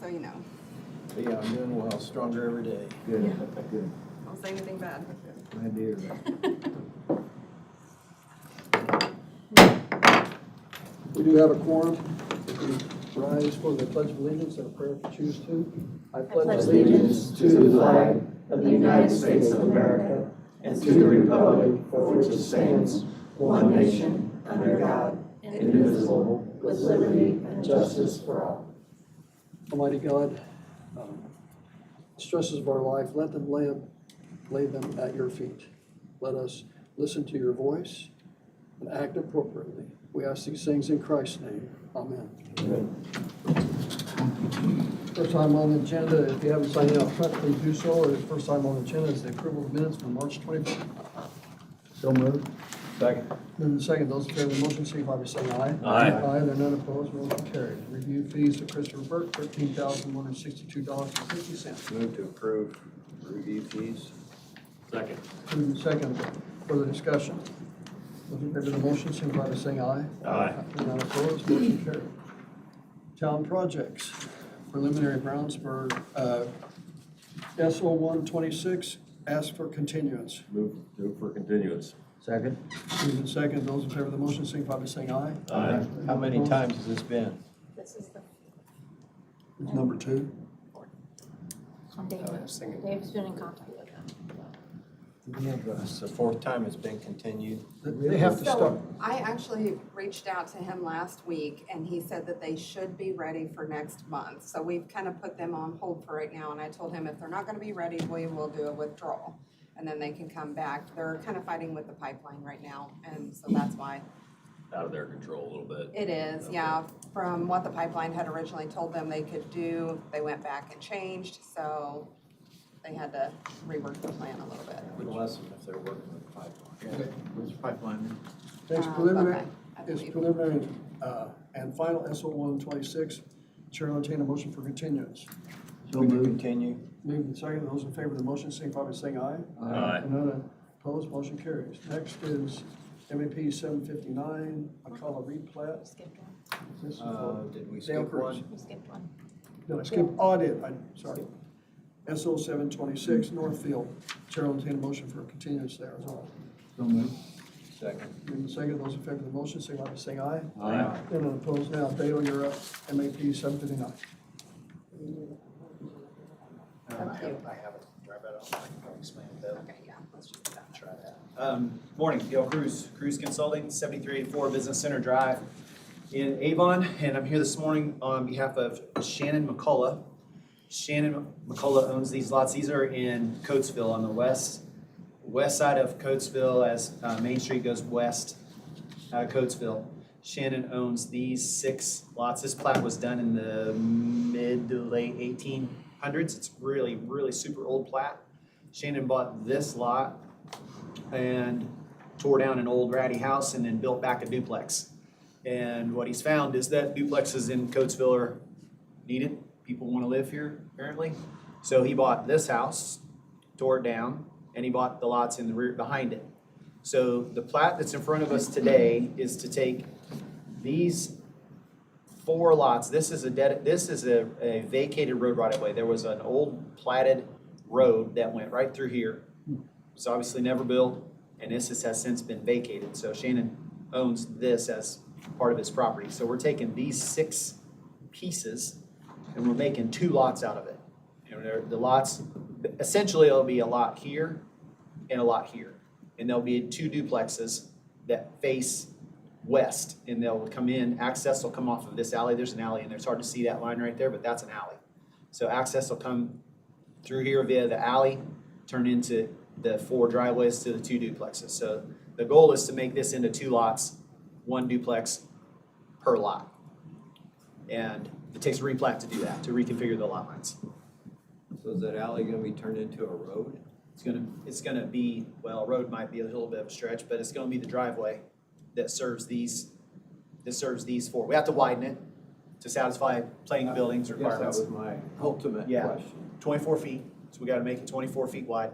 so you know. Yeah, I'm doing well, stronger every day. Good, Yeah. good. Don't say anything bad. Glad to hear that. We do have a quorum. If we rise for the Pledge of Allegiance and a prayer if you choose to. I pledge allegiance to the flag of the United States of America and to the republic for which it stands, one nation, under God, indivisible, with liberty and justice for all. Almighty God, stresses of our life, let them lay them at your feet. Let us listen to your voice and act appropriately. We ask these things in Christ's name. Amen. First time on the agenda, if you haven't signed in up front, please do so. Or first time on the agenda is the approval of minutes from March 24th. So moved. Second. Moving second, those in favor of the motion, signify by saying aye. Aye. Aye, there are none opposed, motion carried. Review fees to Christopher Burt, $13,162.50. Move to approve review fees. Second. Moving second, further discussion. Those in favor of the motion, signify by saying aye. Aye. None opposed, motion carried. Town projects, preliminary Brownsburg, SO 126, ask for continuance. Move for continuance. Second. Moving second, those in favor of the motion, signify by saying aye. Aye. How many times has this been? This is the, It's number two. Dave's been in contact with them. It's the fourth time it's been continued. They have to start. So I actually reached out to him last week and he said that they should be ready for next month. So we've kind of put them on hold for right now, and I told him if they're not gonna be ready, we will do a withdrawal. And then they can come back. They're kind of fighting with the pipeline right now, and so that's why. Out of their control a little bit. It is, yeah. From what the pipeline had originally told them they could do, they went back and changed, so they had to rework the plan a little bit. Bless them if they're working with the pipeline. Which pipeline? It's preliminary, okay, I it's believe. preliminary, and final SO 126. Chair will entertain a motion for continuance. So moved. Continue. Moving second, those in favor of the motion, signify by saying aye. Aye. None opposed, motion carries. Next is MAP 759, McCullough replat. Skipped one. This is for Did we Dale skip Cruz. one? We skipped one. Did I skip? Oh, I did, sorry. SO 726, Northfield. Chair will entertain a motion for continuance there as well. So moved. Second. Moving second, those in favor of the motion, signify by saying aye. Aye. None opposed. Now, Dale, you're up. MAP 759. Up to you. I have it, drive it off, I can probably explain it though. Okay, yeah, let's just do that. Try that. Morning, Gail Cruz, Cruz Consulting, 7384 Business Center Drive in Avon, and I'm here this morning on behalf of Shannon McCullough. Shannon McCullough owns these lots. These are in Coatesville on the west side of Coatesville as Main Street goes west out of Coatesville. Shannon owns these 6 lots. This plat was done in the mid to late 1800s. It's really, really super old plat. Shannon bought this lot and tore down an old ratty house and then built back a duplex. And what he's found is that duplexes in Coatesville are needed. People want to live here, apparently. So he bought this house, tore it down, and he bought the lots in the rear behind it. So the plat that's in front of us today is to take these 4 lots. This is a vacated road right of way. There was an old platted road that went right through here. It's obviously never built, and this has since been vacated. So Shannon owns this as part of his property. So we're taking these 6 pieces and we're making 2 lots out of it. You know, the lots, essentially it'll be a lot here and a lot here. And there'll be 2 duplexes that face west, and they'll come in, access will come off of this alley. There's an alley in there. It's hard to see that line right there, but that's an alley. So access will come through here via the alley, turn into the 4 driveways to the 2 duplexes. So the goal is to make this into 2 lots, 1 duplex per lot. And it takes a replat to do that, to reconfigure the lot lines. So is that alley gonna be turned into a road? It's gonna be, well, a road might be a little bit of a stretch, but it's gonna be the driveway that serves these 4. We have to widen it to satisfy planning and buildings requirements. Yes, that was my ultimate Yeah. question. 24 feet, so we gotta make it 24 feet wide.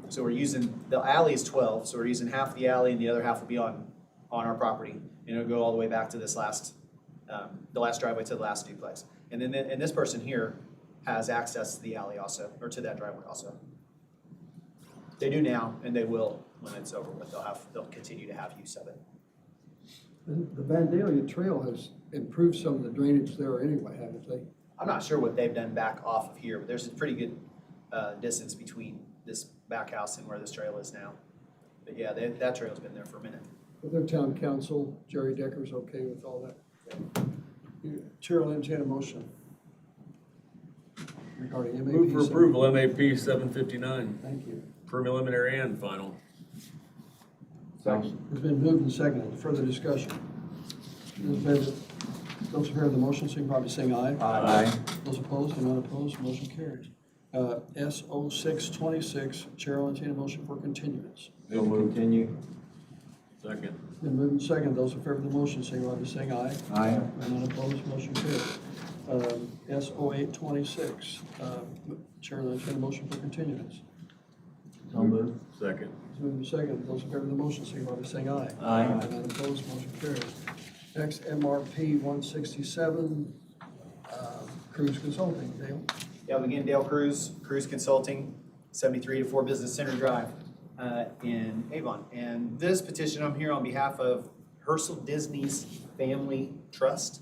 So we're using, the alley is 12, so we're using half the alley and the other half will be on our property. And it'll go all the way back to this the last driveway to the last duplex. And then, and this person here has access to the alley also, or to that driveway also. They do now, and they will when it's over with. They'll continue to have use of it. And the Vandalia Trail has improved some of the drainage there anyway, haven't they? I'm not sure what they've done back off of here, but there's a pretty good distance between this back house and where this trail is now. But yeah, that trail's been there for a minute. With their town council, Jerry Decker's okay with all that? Chair will entertain a motion regarding MAP. Move for 7. approval, MAP 759, Thank you. preliminary and final. Second. It's been moved and seconded. Further discussion? Ms. Bennett, those who heard the motion, signify by saying aye. Aye. Those opposed, and none opposed, motion carries. SO 626, Chair will entertain a motion for continuance. So continue. Second. It's been moved and seconded. Those in favor of the motion, signify by saying aye. Aye. And none opposed, motion carries. SO 826, Chair will entertain a motion for continuance. So moved. Second. It's moved and seconded. Those in favor of the motion, signify by saying aye. Aye. And none opposed, motion carries. Next, MRP 167, Cruise Consulting. Dale? Yeah, again, Dale Cruz Consulting, 73 to 4 Business Center Drive in Avon. And this petition, I'm here on behalf of Herschel Disney's Family Trust.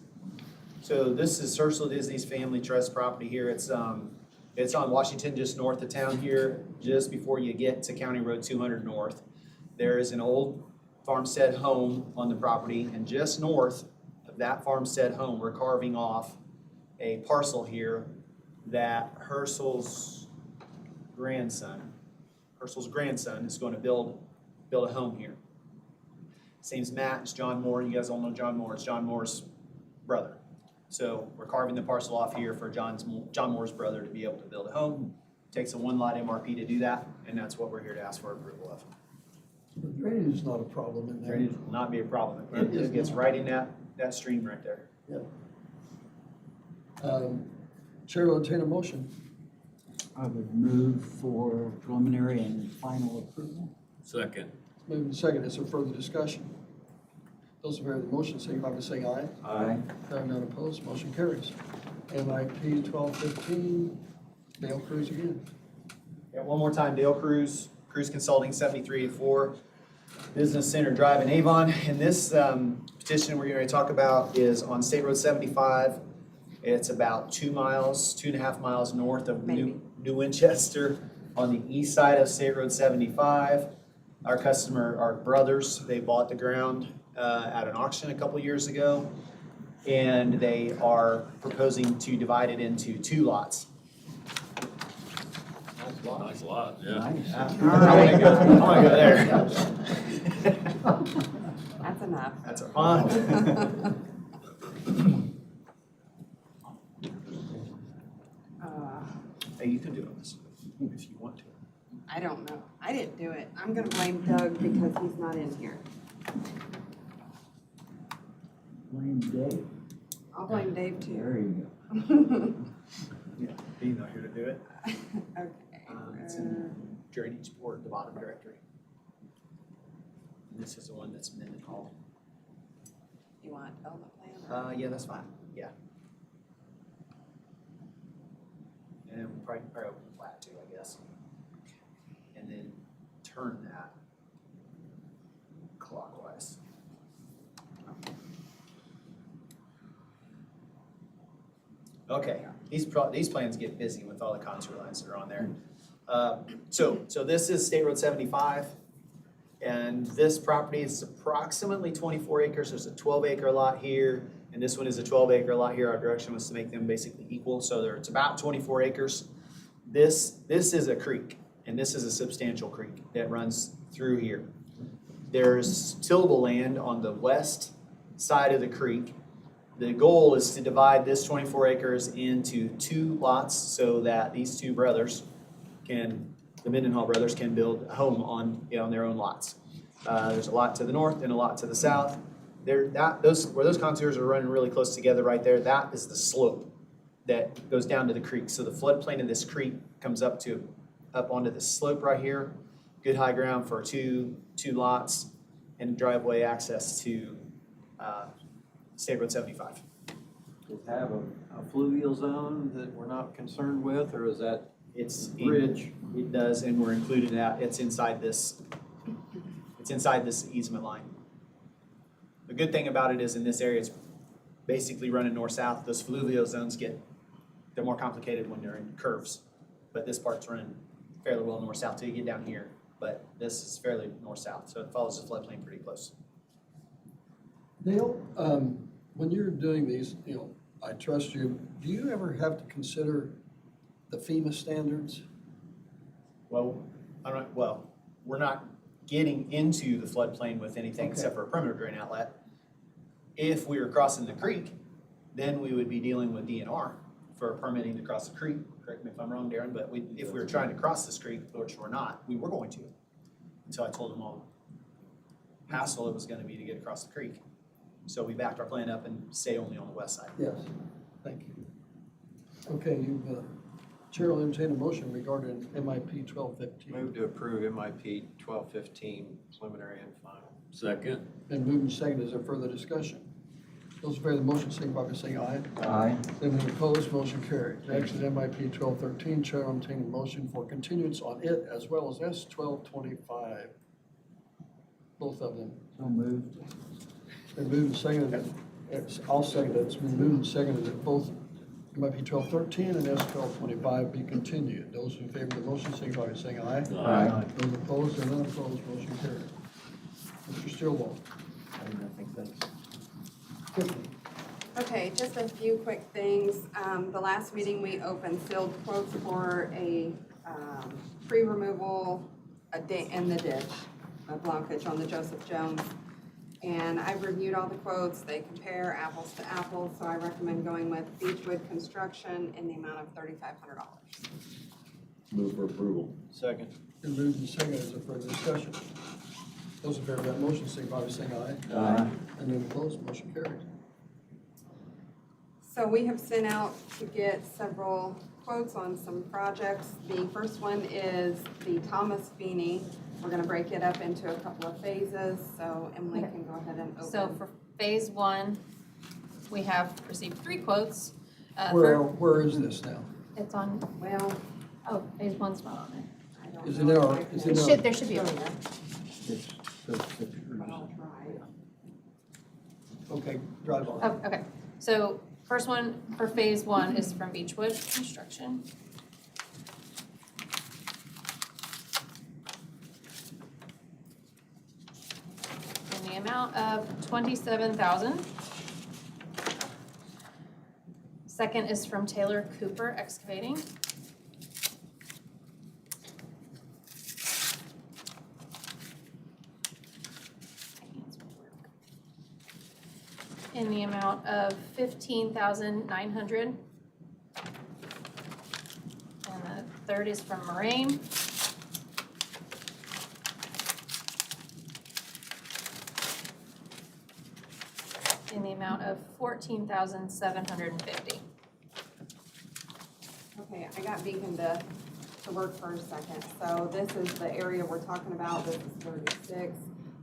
So this is Herschel Disney's Family Trust property here. It's on Washington, just north of town here, just before you get to County Road 200 North. There is an old farmstead home on the property, and just north of that farmstead home, we're carving off a parcel here that Herschel's grandson is going to build a home here. His name's Matt, it's John Moore. You guys all know John Moore. It's John Moore's brother. So we're carving the parcel off here for John Moore's brother to be able to build a home. Takes a 1-lot MRP to do that, and that's what we're here to ask for approval of. The drainage is not a problem in there. Drainage will not be a problem. It gets right in that stream right there. Chair will entertain a motion. I would move for preliminary and final approval. Second. It's moved and seconded. Is there further discussion? Those in favor of the motion, signify by saying aye. Aye. Hearing none opposed, motion carries. MIP 1215, Dale Cruz again. Yeah, one more time, Dale Cruz Consulting, 7384 Business Center Drive in Avon. And this petition we're going to talk about is on State Road 75. It's about 2.5 miles north of New Winchester on the east side of State Road 75. Our brothers, they bought the ground at an auction a couple years ago, and they are proposing to divide it into 2 lots. Nice lot, yeah. Nice. I wanna go there. That's enough. That's our fun. Hey, you can do this if you want to. I don't know. I didn't do it. I'm gonna blame Doug because he's not in here. Blame Dave. I'll blame Dave too. There you go. Yeah, he's not here to do it. Okay. It's in drainage board, the bottom directory. And this is the one that's Mendenhall. You want development plan? Or? Yeah, that's fine, yeah. And then we'll probably open flat too, I guess. And then turn that clockwise. Okay, these plans get busy with all the contour lines that are on there. So this is State Road 75, and this property is approximately 24 acres. There's a 12-acre lot here, and this one is a 12-acre lot here. Our direction was to make them basically equal, so it's about 24 acres. This is a creek, and this is a substantial creek that runs through here. There's tillable land on the west side of the creek. The goal is to divide this 24 acres into 2 lots so that these 2 brothers the Mendenhall brothers can build a home on their own lots. There's a lot to the north and a lot to the south. Where those contours are running really close together right there, that is the slope that goes down to the creek. So the floodplain of this creek comes up onto this slope right here. Good high ground for two lots and driveway access to State Road 75. Does it have a fluvial zone that we're not concerned with, or is that It's, bridge? it does, and we're included out, it's inside this easement line. The good thing about it is in this area, it's basically running north-south. Those fluvial zones they're more complicated when they're in curves. But this part's running fairly well north-south till you get down here. But this is fairly north-south, so it follows the floodplain pretty close. Neil, when you're doing these, I trust you, do you ever have to consider the FEMA standards? Well, we're not getting into the floodplain with anything Okay. except for a perimeter drain outlet. If we were crossing the creek, then we would be dealing with DNR for permitting to cross the creek. Correct me if I'm wrong, Darren, but if we were trying to cross this creek, which we're not, we were going to. Until I told them all hassle it was gonna be to get across the creek. So we backed our plan up and stay only on the west side. Yes, thank you. Okay, Chair will entertain a motion regarding MIP 1215. Move to approve MIP 1215 preliminary and final. Second. Been moved and seconded. Is there further discussion? Those in favor of the motion, signify by saying aye. Aye. Anyone opposed, motion carried. Next is MIP 1213. Chair will entertain a motion for continuance on it as well as S 1225. Both of them. So moved. Been moved and seconded. I'll second it. It's been moved and seconded that both MIP 1213 and S 1225 be continued. Those in favor of the motion, signify by saying aye. Aye. Those opposed or none opposed, motion carried. Mr. Stillwell. I have nothing, thanks. Tiffany. Okay, just a few quick things. The last meeting, we opened sealed quotes for a tree removal in the ditch, a blockage on the Joseph Jones. And I've reviewed all the quotes. They compare apples to apples, so I recommend going with Beechwood Construction in the amount of $3,500. Move for approval. Second. Been moved and seconded. Is there further discussion? Those in favor of that motion, signify by saying aye. Aye. And then opposed, motion carried. So we have sent out to get several quotes on some projects. The first one is the Thomas Feeney. We're gonna break it up into a couple of phases, so Emily Okay. can go ahead and open. So for phase one, we have received 3 quotes. Where is this now? It's on, Well, phase one's not on there. I don't Is it know in our- if I is can- it in our- There should be a, But It's I'll try. Okay, drive on. oh, okay. So first one for phase one is from Beechwood Construction. In the amount of $27,000. Second is from Taylor Cooper Excavating. In the amount of $15,900. And the third is from Moraine. In the amount of $14,750. Okay, I got Beacon to work for a second. So this is the area we're talking about. This is 36.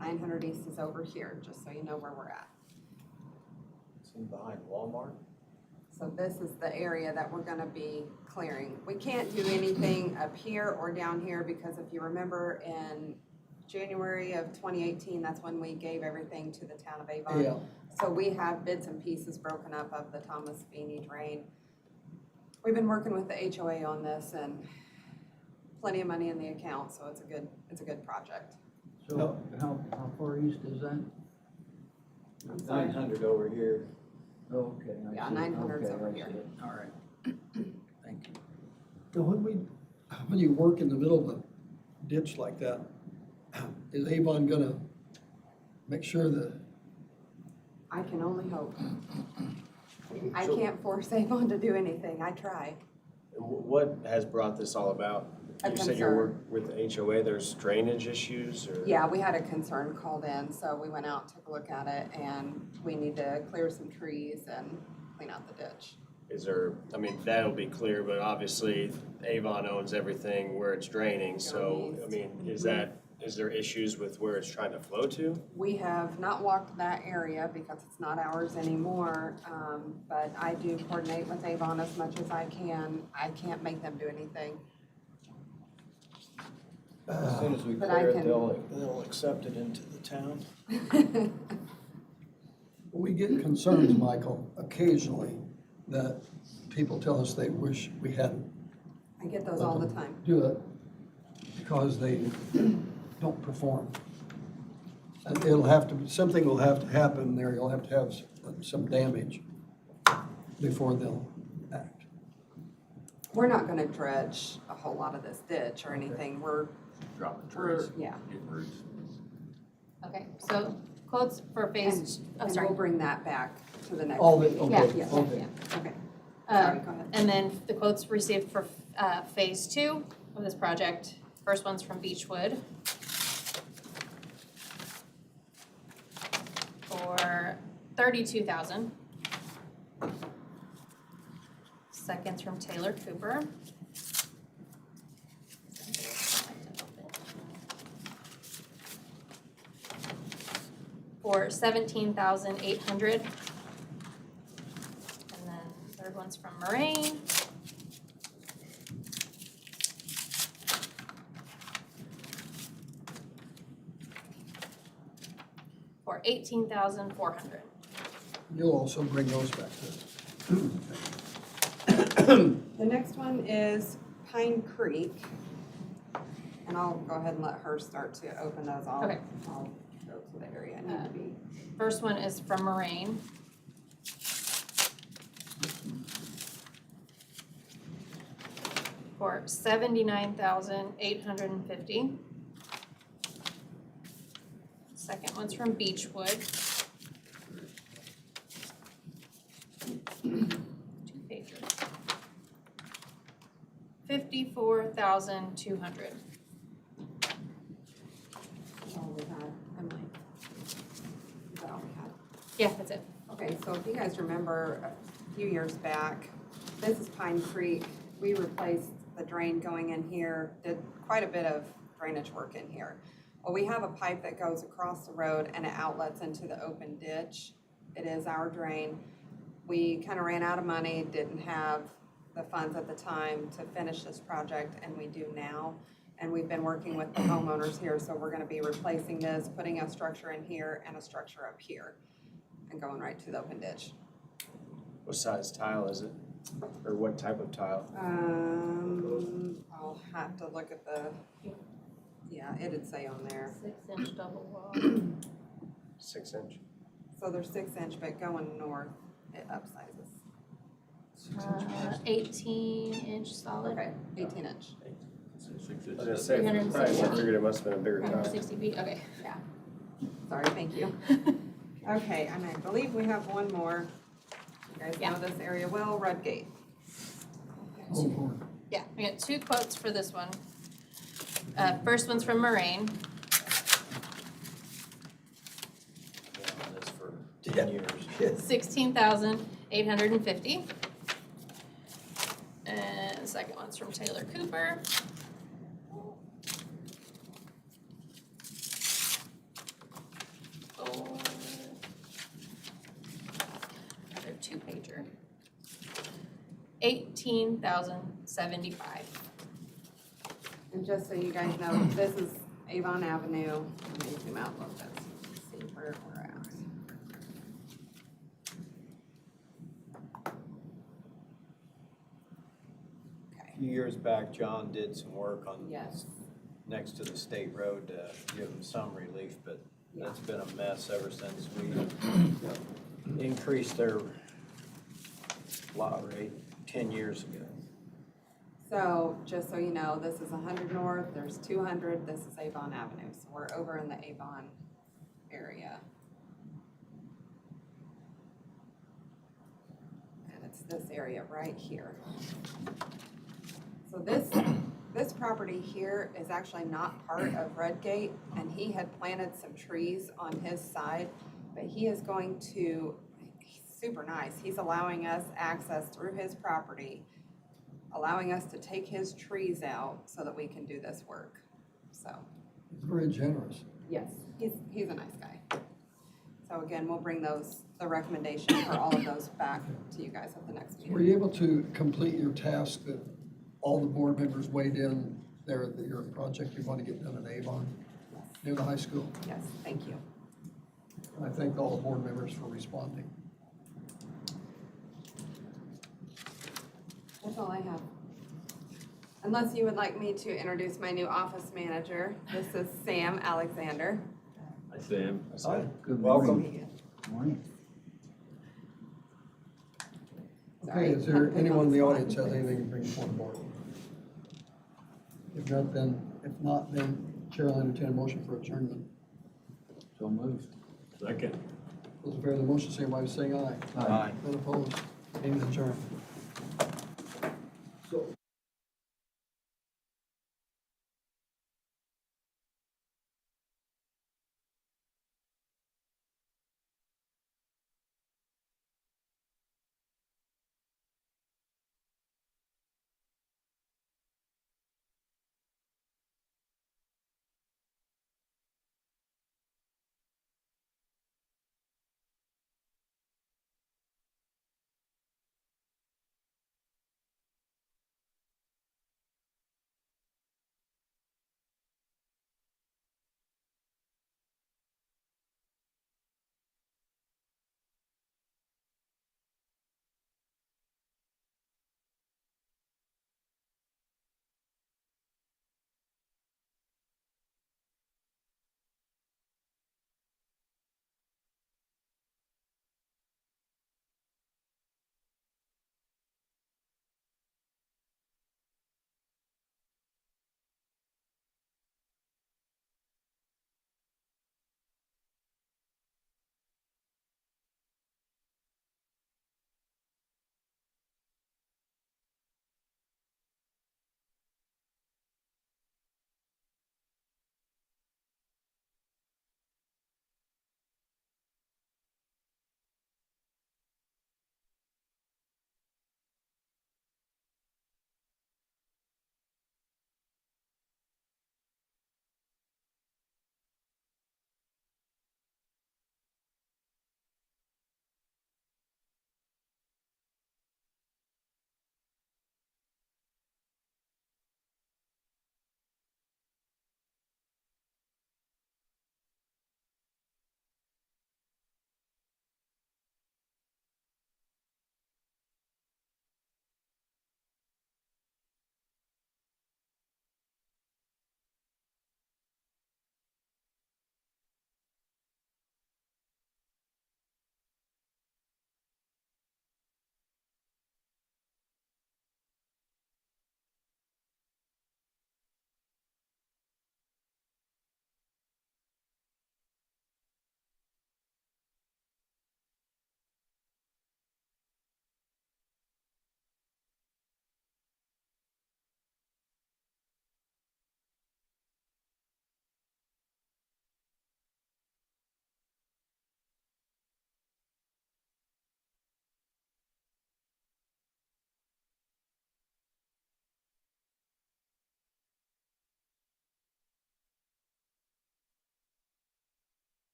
900 East is over here, just so you know where we're at. It's in behind Walmart. So this is the area that we're gonna be clearing. We can't do anything up here or down here because if you remember in January of 2018, that's when we gave everything to the town of Avon. Yeah, So we have bits and pieces broken up of the Thomas Feeney drain. We've been working with the HOA on this and plenty of money in the account, so it's a good project. So how far east is that? I'm sorry. 900 over here. Oh, okay. I Yeah, see it. 900's Okay, over I see here. it. All right. Thank you. now when you work in the middle of a ditch like that, is Avon gonna make sure that, I can only hope. I can't force Avon to do anything, I try. What has brought this all about? A You said you're concern. with the HOA, there's drainage issues or? Yeah, we had a concern called in, so we went out, took a look at it, and we need to clear some trees and clean out the ditch. Is there, I mean, that'll be clear, but obviously Avon owns everything where it's draining, so, I mean, is that Is there issues with where it's trying to flow to? We have not walked that area because it's not ours anymore, but I do coordinate with Avon as much as I can. I can't make them do anything. As soon as we But I clear it, can- they'll accept it into the town. We get concerns, Michael, occasionally, that people tell us they wish we hadn't I get those all the time. do it because they don't perform. And it'll have to, something will have to happen there, you'll have to have some damage before they'll act. We're not gonna dredge a whole lot of this ditch or anything. Dropping We're, trees, yeah. getting roots. Okay, so quotes for phase, oh, And sorry. we'll bring that back to the next All the, meeting. Yeah, okay, yeah, okay. Okay, Uh, sorry, go ahead. And then the quotes received for phase 2 of this project. First one's from Beechwood for $32,000. Second's from Taylor Cooper. For $17,800. And then third one's from Moraine. For $18,400. You'll also bring those back to us. The next one is Pine Creek. And I'll go ahead and let her start to open those. Okay. I'll go to the area I need to be. First one is from Moraine. For $79,850. Second one's from Beechwood. Two pages. $54,200. That's all we had, Emily. Is that all we had? Yeah, that's it. Okay, so if you guys remember a few years back, this is Pine Creek. We replaced the drain going in here, did quite a bit of drainage work in here. Well, we have a pipe that goes across the road and it outlets into the open ditch. It is our drain. We kind of ran out of money, didn't have the funds at the time to finish this project, and we do now. And we've been working with the homeowners here, so we're gonna be replacing this, putting a structure in here and a structure up here, and going right to the open ditch. What size tile is it? Or what type of tile? I'll have to look at the, yeah, it'd say on there. 6-inch double wall. 6 inch? So they're 6 inch, but going north, it upsizes. 18-inch solid. Okay, 18 inch. I was gonna say, I figured it must have been a bigger tile. 160 feet, okay. Yeah. Sorry, thank you. Okay, and I believe we have one more. You guys know this area well, Redgate. Oh, Lord. Yeah, we got two quotes for this one. First one's from Moraine. Yeah, that's for 10 years. $16,850. And the second one's from Taylor Cooper. For another 2-pager. $18,075. And just so you guys know, this is Avon Avenue. Let me zoom out a little bit, so you can see where we're at. A few years back, John did some work on Yes. next to the state road to give them some relief, but Yeah. that's been a mess ever since we increased their lot rate 10 years ago. So, just so you know, this is 100 North, there's 200, this is Avon Avenue, so we're over in the Avon area. And it's this area right here. So this property here is actually not part of Redgate, and he had planted some trees on his side, but he is going to, he's super nice, he's allowing us access through his property, allowing us to take his trees out so that we can do this work. So He's very generous. Yes, he's a nice guy. So again, we'll bring the recommendation for all of those back to you guys at the next Were meeting. you able to complete your task that all the board members weighed in there, that your project you want to get done at Avon near the high school? Yes, thank you. And I thank all the board members for responding. That's all I have. Unless you would like me to introduce my new office manager. This is Sam Alexander. Hi, Sam. Hi, Good welcome. Morning. Sorry, Okay, is there I'm anyone in the on audience spot. has anything to bring before the board? If not, then Chair will entertain a motion for adjournment. So moved. Second. Those in favor of the motion, say by saying aye. Aye. None opposed. Meeting is adjourned.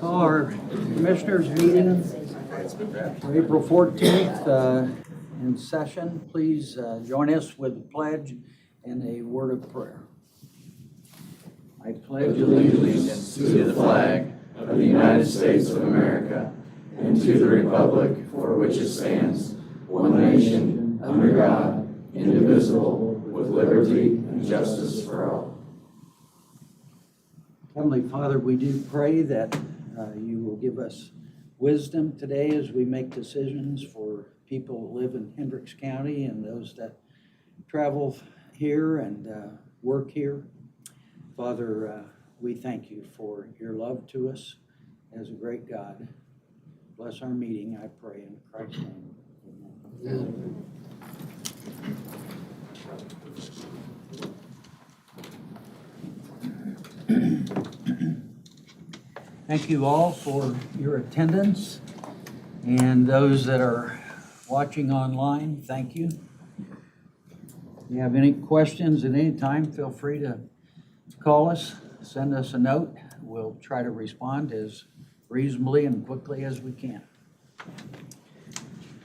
Call our commissioners meeting for April 14th in session. Please join us with the pledge and a word of prayer. I pledge Allegiance to the flag of the United States of America and to the republic for which it stands, one nation, under God, indivisible, with liberty and justice for all. Heavenly Father, we do pray that you will give us wisdom today as we make decisions for people who live in Hendricks County and those that travel here and work here. Father, we thank you for your love to us as a great God. Bless our meeting, I pray in Christ's name. Amen. Thank you all for your attendance, and those that are watching online, thank you. If you have any questions at any time, feel free to call us, send us a note. We'll try to respond as reasonably and quickly as we can.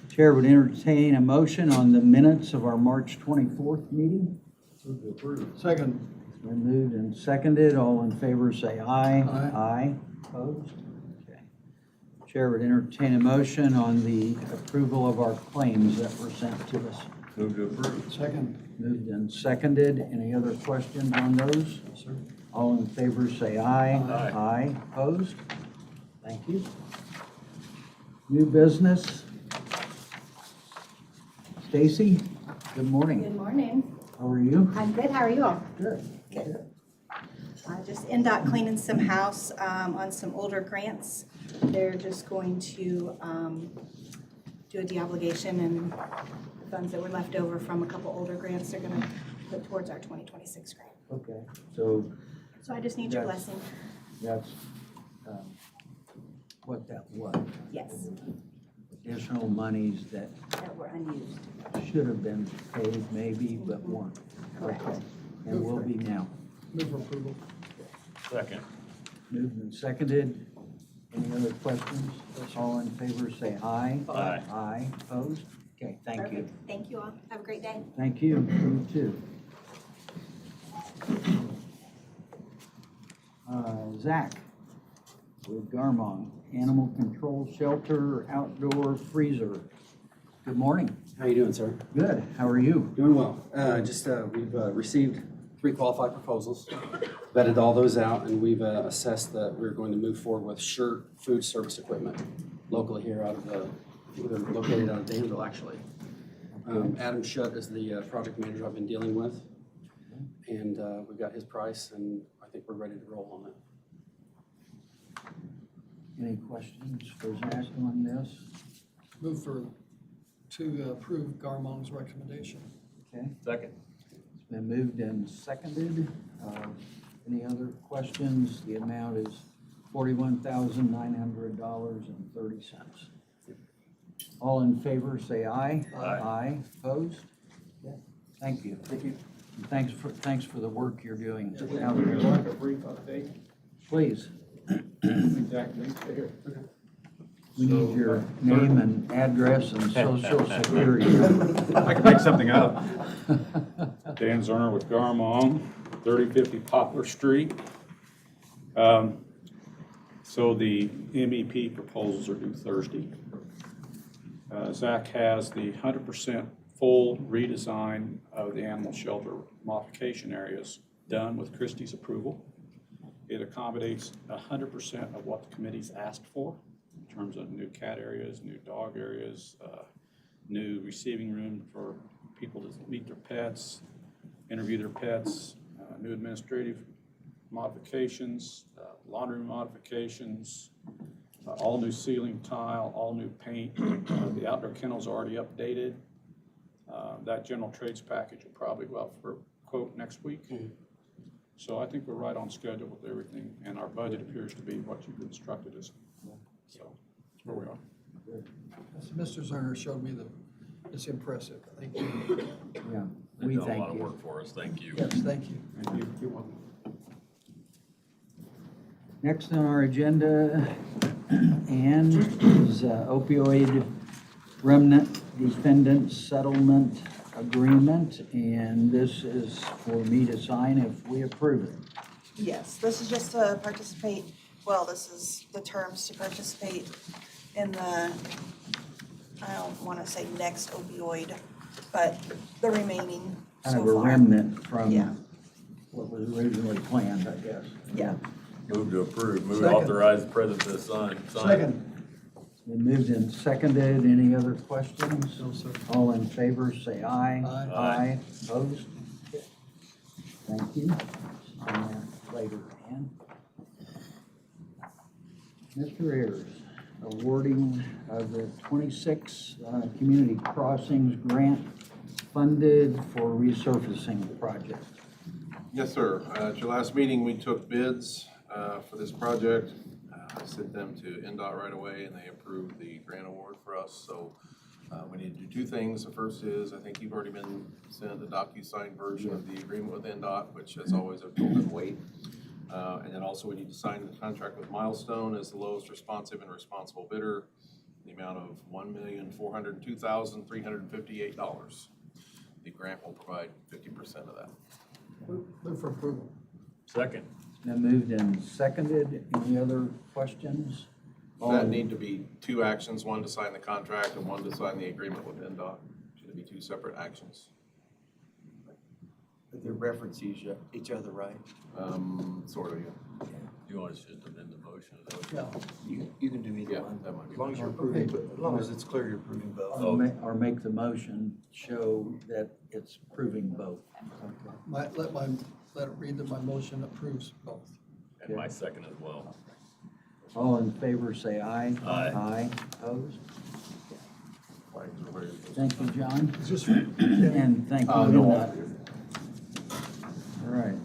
Chair would entertain a motion on the minutes of our March 24th meeting. Second. It's been moved and seconded. All in favor say aye. Aye. Aye. Opposed? Okay. Chair would entertain a motion on the approval of our claims that were sent to us. Move to approve. Second. Moved and seconded. Any other questions on those? Yes, sir. All in favor say aye. Aye. Aye. Opposed? Thank you. New business. Stacy, good morning. Good morning. How are you? I'm good. How are you all? Good. Just NDOT cleaning some house on some older grants. They're just going to do a de-obligation, and the funds that were left over from a couple older grants they're going to put towards our 2026 grant. Okay, so So I just need your Yes. blessing. that's what that was. Yes, Additional monies that that were unused. should have been paid maybe, but weren't. Correct. Okay. And will be now. Move for approval. Second. Moved and seconded. Any other questions? All in favor say aye. Aye. Aye. Opposed? Okay, thank you. Perfect. Thank you all. Have a great day. Thank you. You too. Zach with Garmong, Animal Control Shelter Outdoor Freezer. Good morning. How you doing, sir? Good. How are you? Doing well. We've received 3 qualified proposals, vetted all those out, and we've assessed that we're going to move forward with Shirt food service equipment locally here out of I think they're located out of Danville, actually. Adam Shutt is the project manager I've been dealing with, and we've got his price, and I think we're ready to roll on it. Any questions for Zach on this? Move to approve Garmong's recommendation. Okay. Second. It's been moved and seconded. Any other questions? The amount is $41,900.30. All in favor, say aye. Aye. Aye. Opposed? Okay. Thank you. Thank you. And thanks for the work you're doing out Would there. you like a brief update? Please, Exactly. we need your name and address and social security. I can make something up. Dan Zerner with Garmong, 3050 Poplar Street. So the MEP proposals are due Thursday. Zach has the 100% full redesign of the animal shelter modification areas done with Christie's approval. It accommodates 100% of what the committee's asked for in terms of new cat areas, new dog areas, new receiving room for people to meet their pets, interview their pets, new administrative modifications, laundry modifications, all new ceiling tile, all new paint. The outdoor kennel's already updated. That general trades package will probably go out for a quote next week. So I think we're right on schedule with everything, and our budget appears to be what you've instructed us. So that's where we are. Mr. Zerner showed me it's impressive. Thank you. Yeah, They've we done a lot thank of you. work for us. Thank you. Yes, thank you. Thank you. You're welcome. Next on our agenda, Ann, is opioid remnant defendant settlement agreement, and this is for me to sign if we approve it. Yes, this is just to participate, well, this is the terms to participate in the, I don't want to say next opioid, but the remaining Kind of a so far. remnant from Yeah. what was originally planned, I guess. Yeah. Move to approve. Move to Second. authorize the president to sign. Second. Been moved and seconded. Any other questions? No, sir. All in favor, say aye. Aye. Aye. Opposed? Thank you. Sign that later, Ann. Mr. Ayers, awarding of the 26 community crossings grant funded for resurfacing project. Yes, sir. At your last meeting, we took bids for this project. I sent them to NDOT right away, and they approved the grant award for us. So we need to do two things. The first is, I think you've already been sent the DocuSign version of the agreement with NDOT, which as always, I've told them wait. And then also we need to sign the contract with Milestone as the lowest responsive and responsible bidder, in the amount of $1,402,358. The grant will provide 50% of that. Move for approval. Second. Now moved and seconded. Any other questions? That need to be two actions, one to sign the contract and one to sign the agreement with NDOT. Should be two separate actions. They reference each other, right? Sort of, yeah. You want us to just amend the motion? Is that what Yeah. You can do either Yeah, one. that might be. As long as you're approving, as long as it's clear you're approving both. Or make the motion show that it's proving both. Let it read that my motion approves both. And my second as well. All in favor, say aye. Aye. Aye. Opposed? Flags are ready. Thank you, John. Is this, And thank you. No. Linda. All right.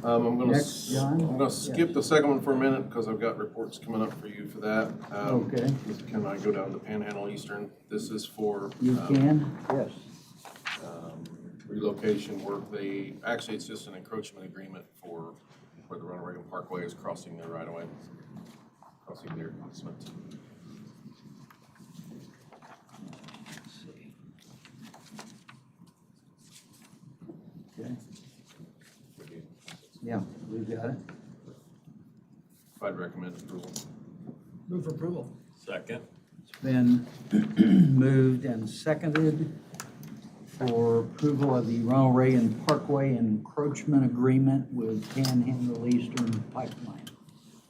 I'm gonna, Next, John? I'm gonna skip Yes. the second one for a minute because I've got reports coming up for you for that. Okay. Can I go down to Panhandle Eastern? This is for. You can? Yes. Relocation work. Actually, it's just an encroachment agreement for where the Ronald Reagan Parkway is crossing their right of way. Crossing their easement. Let's see. Okay. Yeah, we've got it. I'd recommend approval. move for approval. Second. It's been moved and seconded for approval of the Ronald Reagan Parkway encroachment agreement with Panhandle Eastern Pipeline.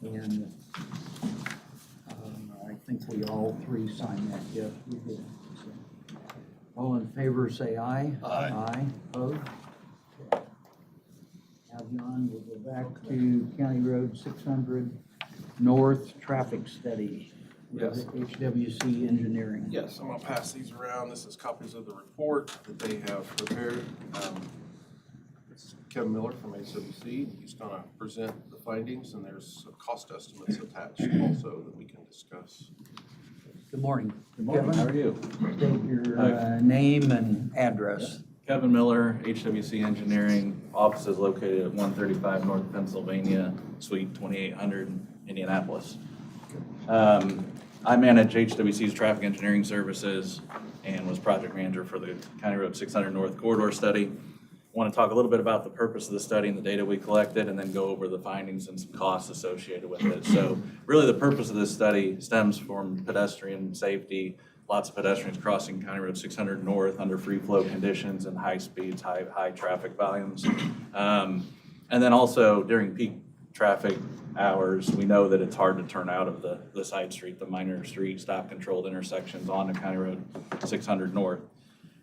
And I think we all three signed that, yes, we did. So, all in favor, say aye. Aye. Aye, opposed? Now, John, we'll go back to County Road 600 North Traffic Study. Yes. HWC Engineering. Yes, I'm gonna pass these around. This is copies of the report that they have prepared. This is Kevin Miller from HWC. He's gonna present the findings, and there's some cost estimates attached also that we can discuss. Good morning. Good morning, how are you? State your name and address. Kevin Miller, HWC Engineering, office is located at 135 North Pennsylvania, Suite 2800, Indianapolis. I manage HWC's traffic engineering services and was project manager for the County Road 600 North Corridor Study. Want to talk a little bit about the purpose of the study and the data we collected, and then go over the findings and some costs associated with it. So really the purpose of this study stems from pedestrian safety. Lots of pedestrians crossing County Road 600 North under free flow conditions and high speeds, high traffic volumes. And then also during peak traffic hours, we know that it's hard to turn out of the side street, the minor street, stop controlled intersections onto County Road 600 North.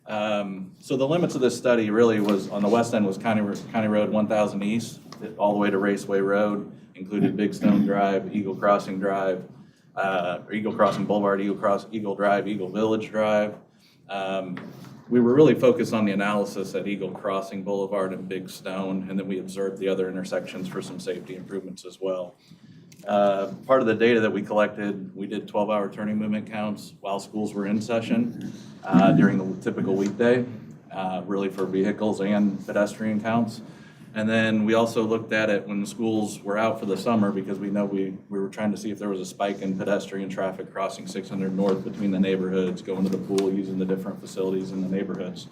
So the limits of this study really was, on the west end was County Road 1000 East, all the way to Raceway Road, included Big Stone Drive, Eagle Crossing Drive, Eagle Crossing Boulevard, Eagle Drive, Eagle Village Drive. We were really focused on the analysis at Eagle Crossing Boulevard and Big Stone, and then we observed the other intersections for some safety improvements as well. Part of the data that we collected, we did 12-hour turning movement counts while schools were in session during the typical weekday, really for vehicles and pedestrian counts. And then we also looked at it when the schools were out for the summer because we know we were trying to see if there was a spike in pedestrian traffic crossing 600 North between the neighborhoods, going to the pool, using the different facilities in the neighborhoods.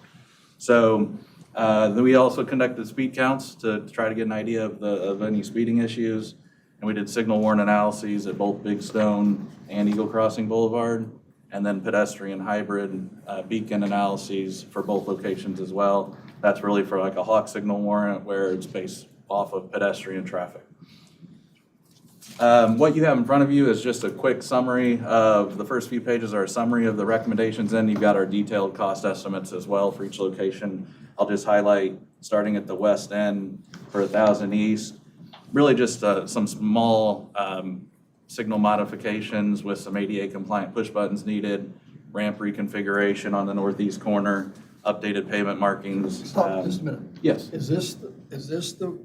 So then we also conducted speed counts to try to get an idea of any speeding issues. And we did signal warrant analyses at both Big Stone and Eagle Crossing Boulevard, and then pedestrian hybrid beacon analyses for both locations as well. That's really for like a hawk signal warrant where it's based off of pedestrian traffic. What you have in front of you is just a quick summary of the first few pages are a summary of the recommendations, and you've got our detailed cost estimates as well for each location. I'll just highlight, starting at the west end for 1000 East, really just some small signal modifications with some ADA compliant push buttons needed, ramp reconfiguration on the northeast corner, updated pavement markings. Stop just a minute. Yes. Is this the,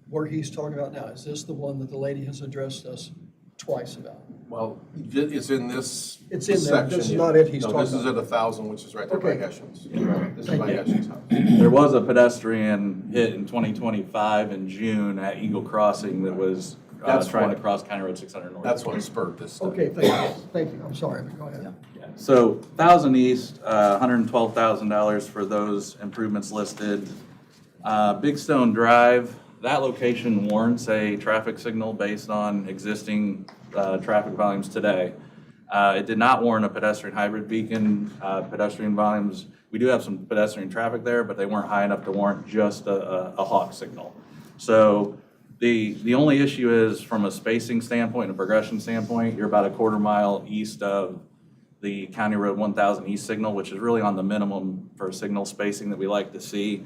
where he's talking about now, is this the one that the lady has addressed us twice about? Well, it's in this It's in there, section. this is not it he's No, talking this is about. at 1000, which is right there by Okay. Hessian's. This is by Thank you. Hessian's house. There was a pedestrian hit in 2025 in June at Eagle Crossing that was That's trying to what- cross County Road 600 North. That's what spurred this stuff. Okay, thank you, I'm sorry, but go ahead. So 1000 East, $112,000 for those improvements listed. Big Stone Drive, that location warrants a traffic signal based on existing traffic volumes today. It did not warrant a pedestrian hybrid beacon. Pedestrian volumes, we do have some pedestrian traffic there, but they weren't high enough to warrant just a hawk signal. So the only issue is from a spacing standpoint, a progression standpoint, you're about a quarter mile east of the County Road 1000 East signal, which is really on the minimum for signal spacing that we like to see.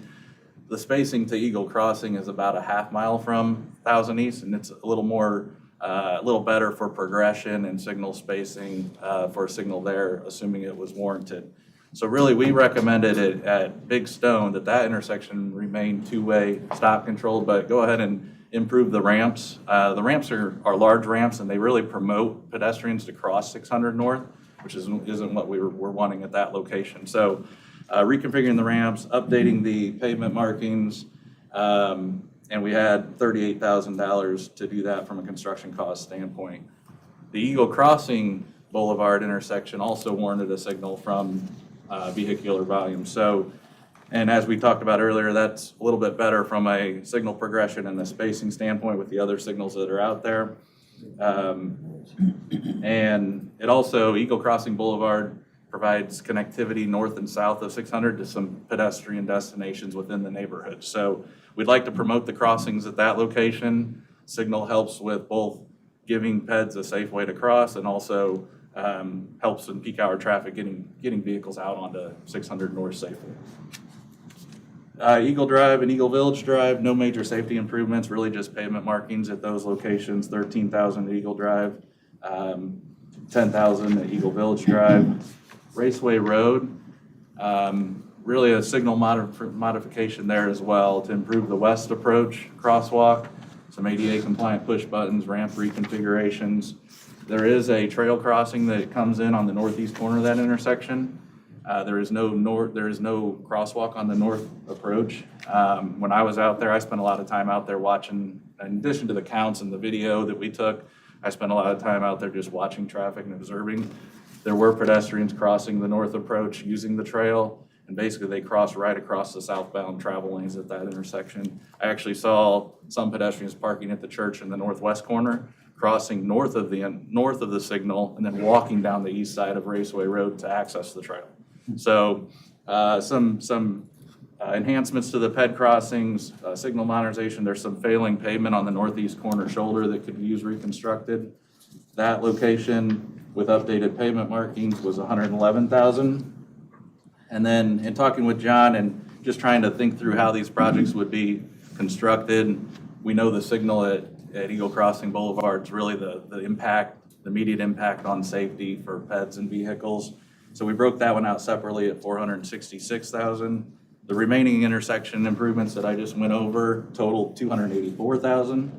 The spacing to Eagle Crossing is about a half mile from 1000 East, and it's a little more, a little better for progression and signal spacing for a signal there, assuming it was warranted. So really, we recommended it at Big Stone that intersection remain two-way stop controlled, but go ahead and improve the ramps. The ramps are large ramps, and they really promote pedestrians to cross 600 North, which isn't what we're wanting at that location. So reconfiguring the ramps, updating the pavement markings, and we had $38,000 to do that from a construction cost standpoint. The Eagle Crossing Boulevard intersection also warranted a signal from vehicular volume. So, and as we talked about earlier, that's a little bit better from a signal progression and a spacing standpoint with the other signals that are out there. And it also, Eagle Crossing Boulevard provides connectivity north and south of 600 to some pedestrian destinations within the neighborhood. So we'd like to promote the crossings at that location. Signal helps with both giving peds a safe way to cross and also helps in peak hour traffic getting vehicles out onto 600 North safely. Eagle Drive and Eagle Village Drive, no major safety improvements, really just pavement markings at those locations, 13,000 at Eagle Drive, 10,000 at Eagle Village Drive. Raceway Road, really a signal modification there as well to improve the west approach crosswalk, some ADA compliant push buttons, ramp reconfigurations. There is a trail crossing that comes in on the northeast corner of that intersection. There is no crosswalk on the north approach. When I was out there, I spent a lot of time out there watching, in addition to the counts and the video that we took, I spent a lot of time out there just watching traffic and observing. There were pedestrians crossing the north approach using the trail, and basically they crossed right across the southbound travel lanes at that intersection. I actually saw some pedestrians parking at the church in the northwest corner, crossing north of the signal, and then walking down the east side of Raceway Road to access the trail. So some enhancements to the ped crossings, signal modernization. There's some failing pavement on the northeast corner shoulder that could use reconstructed. That location with updated pavement markings was $111,000. And then in talking with John and just trying to think through how these projects would be constructed, we know the signal at Eagle Crossing Boulevard is really the immediate impact on safety for peds and vehicles. So we broke that one out separately at $466,000. The remaining intersection improvements that I just went over totaled $284,000.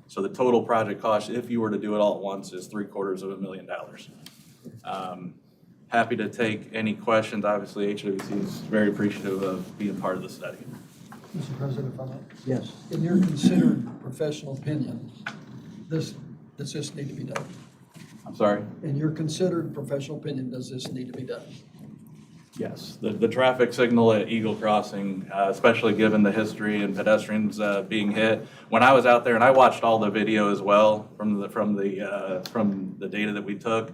So the total project cost, if you were to do it all at once, is $750,000. Happy to take any questions. Obviously, HWC is very appreciative of being part of the study. Mr. President, if I may. Yes. In your considered professional opinion, does this need to be done? I'm sorry? In your considered professional opinion, does this need to be done? Yes, the traffic signal at Eagle Crossing, especially given the history and pedestrians being hit. When I was out there, and I watched all the video as well from the data that we took,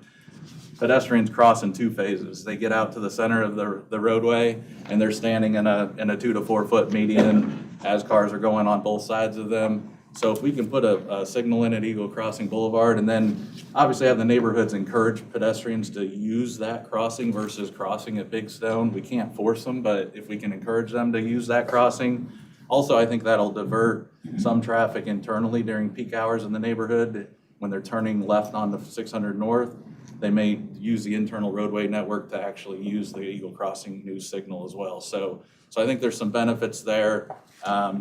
pedestrians cross in two phases. They get out to the center of the roadway, and they're standing in a 2 to 4 foot median as cars are going on both sides of them. So if we can put a signal in at Eagle Crossing Boulevard, and then obviously have the neighborhoods encourage pedestrians to use that crossing versus crossing at Big Stone. We can't force them, but if we can encourage them to use that crossing. Also, I think that'll divert some traffic internally during peak hours in the neighborhood. When they're turning left onto 600 North, they may use the internal roadway network to actually use the Eagle Crossing new signal as well. So I think there's some benefits there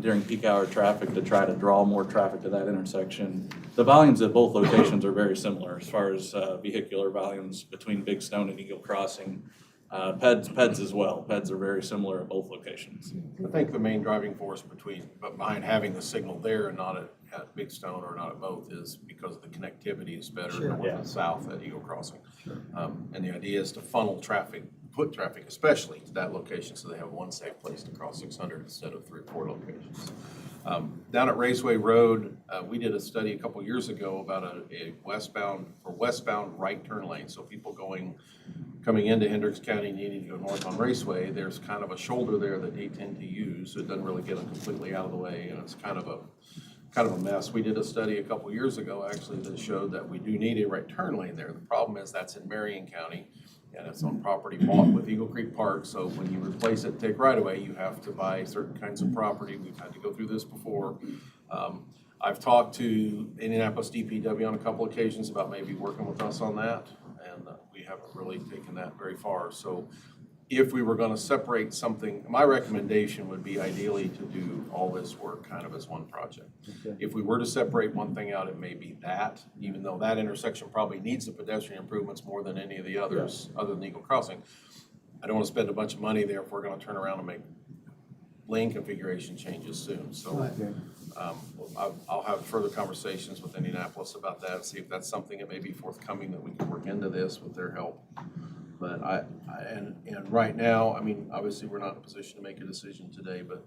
during peak hour traffic to try to draw more traffic to that intersection. The volumes at both locations are very similar as far as vehicular volumes between Big Stone and Eagle Crossing. PEDs as well. PEDs are very similar at both locations. I think the main driving force behind having the signal there and not at Big Stone or not at both is because the connectivity is better north and south at Eagle Crossing. And the idea is to funnel traffic, foot traffic especially, to that location so they have one safe place to cross 600 instead of 3 or 4 locations. Down at Raceway Road, we did a study a couple years ago about a westbound right turn lane. So people coming into Hendricks County needing to go north on Raceway, there's kind of a shoulder there that they tend to use. So it doesn't really get them completely out of the way, and it's kind of a mess. We did a study a couple years ago actually that showed that we do need a right turn lane there. The problem is that's in Marion County, and it's on property bought with Eagle Creek Park. So when you replace it, take right away, you have to buy certain kinds of property. We've had to go through this before. I've talked to Indianapolis DPW on a couple occasions about maybe working with us on that, and we haven't really taken that very far. So if we were gonna separate something, my recommendation would be ideally to do all this work kind of as one project. Okay. If we were to separate one thing out, it may be that, even though that intersection probably needs the pedestrian improvements more than any of the others, other than Eagle Crossing. I don't wanna spend a bunch of money there if we're gonna turn around and make lane configuration changes soon, so. Okay. I'll have further conversations with Indianapolis about that, and see if that's something that may be forthcoming that we can work into this with their help. But and right now, I mean, obviously, we're not in a position to make a decision today, but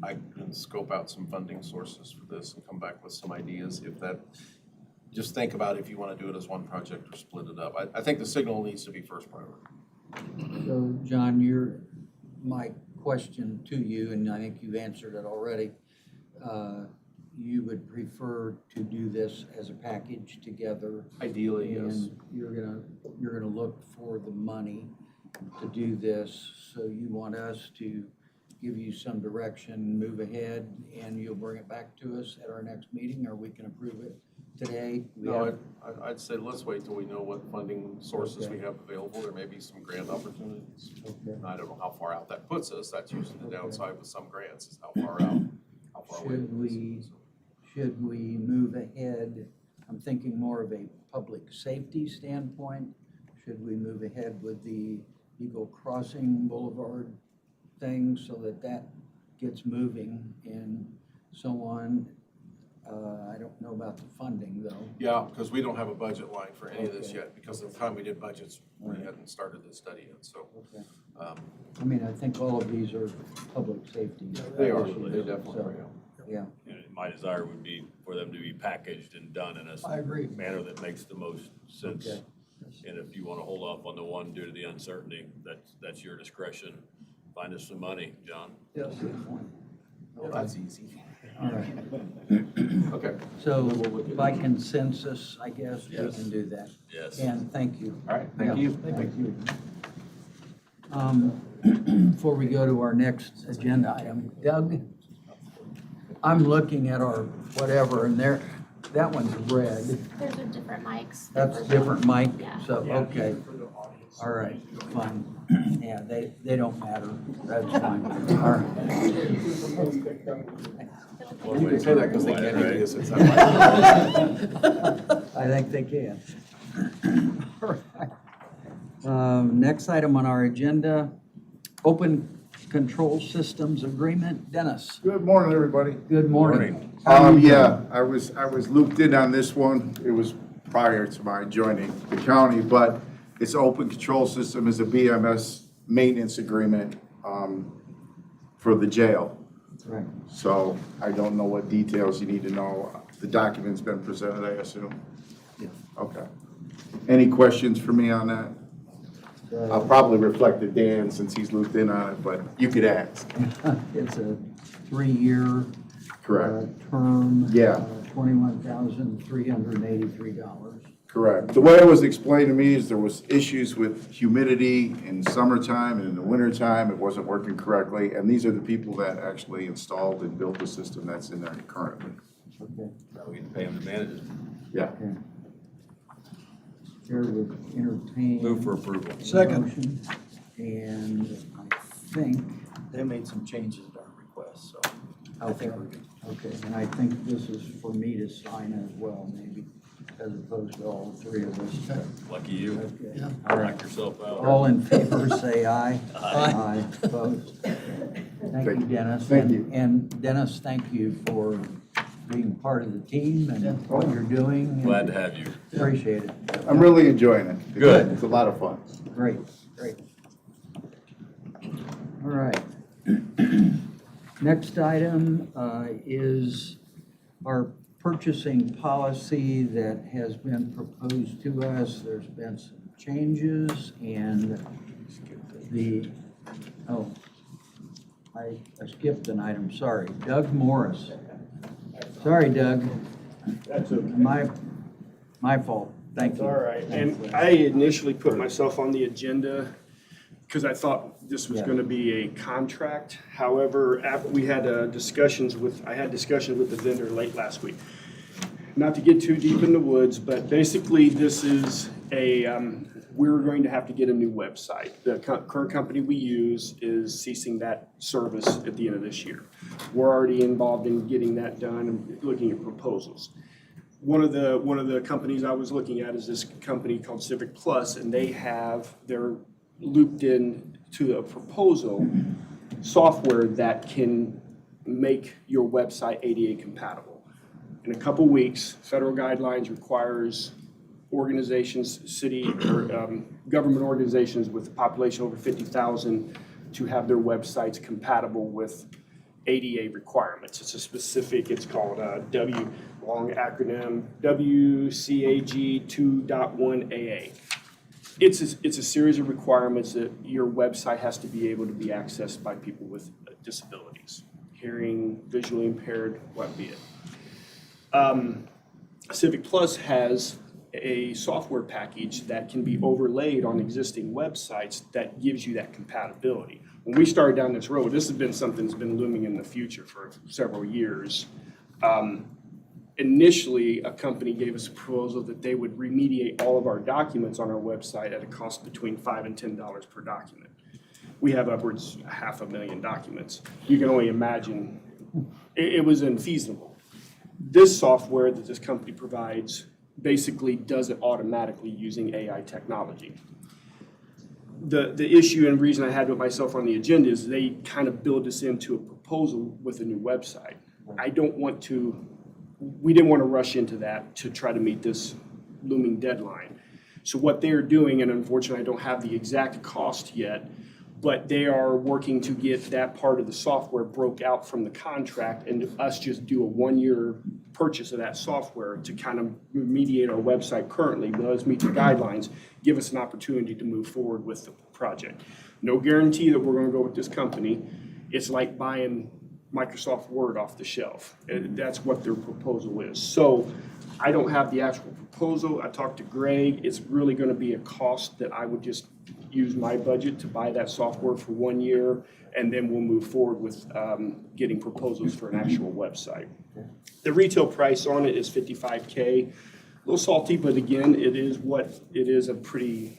I can scope out some funding sources for this and come back with some ideas. Just think about if you want to do it as one project or split it up. I think the signal needs to be first priority. So, John, my question to you, and I think you've answered it already, you would prefer to do this as a package together? Ideally, yes. And you're gonna look for the money to do this, so you want us to give you some direction, move ahead, and you'll bring it back to us at our next meeting, or we can approve it today? No, I'd say let's wait till we know what funding sources we have available. There may be some grant opportunities. Okay. I don't know how far out that puts us. That's usually the downside with some grants, is how far away. Should we move ahead? I'm thinking more of a public safety standpoint. Should we move ahead with the Eagle Crossing Boulevard thing so that gets moving and so on? I don't know about the funding though. Yeah, because we don't have a budget line for any of this yet, because at the time we did budgets, we hadn't started the study yet, so. Okay. I mean, I think all of these are public safety. They are, issues, they definitely so, are. Yeah. And my desire would be for them to be packaged and done in I agree. a manner that makes the most sense. Okay. And if you want to hold off on the one due to the uncertainty, that's your discretion. Find us some money, John. Yes. Good point. Well, that's easy. All right. Okay. So by consensus, I guess, we can do that. Yes. And thank you. All right, thank you. Thank you. Before we go to our next agenda item, Doug, I'm looking at our whatever, and that one's red. Those are different mics. That's different mic, Yeah. so, okay. All right, fine. Yeah, they don't matter. That's fine. All right. You can say that because they can't hear this. I think they can. All right. Next item on our agenda, open Control Systems Agreement. Dennis, Good morning, everybody. good morning. How are you Yeah, I was looped in on this one. It was prior to my joining the county, but it's open control system is a BMS maintenance agreement, for the jail. doing? Right. So I don't know what details you need to know. The document's been presented, I assume? Yeah. Okay. Any questions for me on that? I'll probably reflect to Dan since he's looped in on it, but you could ask. It's a 3-year Correct. term. Yeah. $21,383. Correct. The way it was explained to me is there was issues with humidity in summertime and in the wintertime, it wasn't working correctly. And these are the people that actually installed and built the system that's in there currently. Okay. Now we can pay them to manage it. Yeah. Okay. Chair would entertain. Move for approval. Second. Motion. And I think, They made some changes at our request, so I okay, think we're good. okay, and I think this is for me to sign as well, maybe, as opposed to all three of us. Lucky you. Okay. Yeah. All right. Knock yourself out. All in favor, say aye. Aye. Opposed? Thank you, Dennis. Thank you. And Dennis, thank you for being part of the team and what you're doing. Glad to have you. Appreciate it. I'm really enjoying it. Good. It's a lot of fun. Great, great. All right. Next item is our purchasing policy that has been proposed to us. There's been some changes and I skipped an item, sorry. Doug Morris. Sorry, Doug. That's okay. My fault. Thank you. All right, and I initially put myself on the agenda because I thought this was Yeah. going to be a contract. However, we had I had discussions with the vendor late last week. Not to get too deep in the woods, but basically this is we're going to have to get a new website. The current company we use is ceasing that service at the end of this year. We're already involved in getting that done and looking at proposals. One of the companies I was looking at is this company called Civic Plus, and they're looped in to a proposal software that can make your website ADA compatible. In a couple weeks, federal guidelines requires organizations, city or government organizations with a population over 50,000 to have their websites compatible with ADA requirements. It's called long acronym, WCAG 2.1AA. It's a series of requirements that your website has to be able to be accessed by people with disabilities, hearing, visually impaired, what be it. Civic Plus has a software package that can be overlaid on existing websites that gives you that compatibility. When we started down this road, this has been something that's been looming in the future for several years. Initially, a company gave us a proposal that they would remediate all of our documents on our website at a cost between $5 and $10 per document. We have upwards of 500,000 documents. You can only imagine, it was infeasible. This software that this company provides basically does it automatically using AI technology. The issue and reason I had with myself on the agenda is they kind of build us into a proposal with a new website. We didn't want to rush into that to try to meet this looming deadline. So what they're doing, and unfortunately I don't have the exact cost yet, but they are working to get that part of the software broke out from the contract and us just do a 1-year purchase of that software to kind of remediate our website currently, but let us meet the guidelines, give us an opportunity to move forward with the project. No guarantee that we're going to go with this company. It's like buying Microsoft Word off the shelf. That's what their proposal is. So I don't have the actual proposal. I talked to Greg. It's really going to be a cost that I would just use my budget to buy that software for 1 year, and then we'll move forward with getting proposals for an actual website. The retail price on it is $55K. A little salty, but again, it is a pretty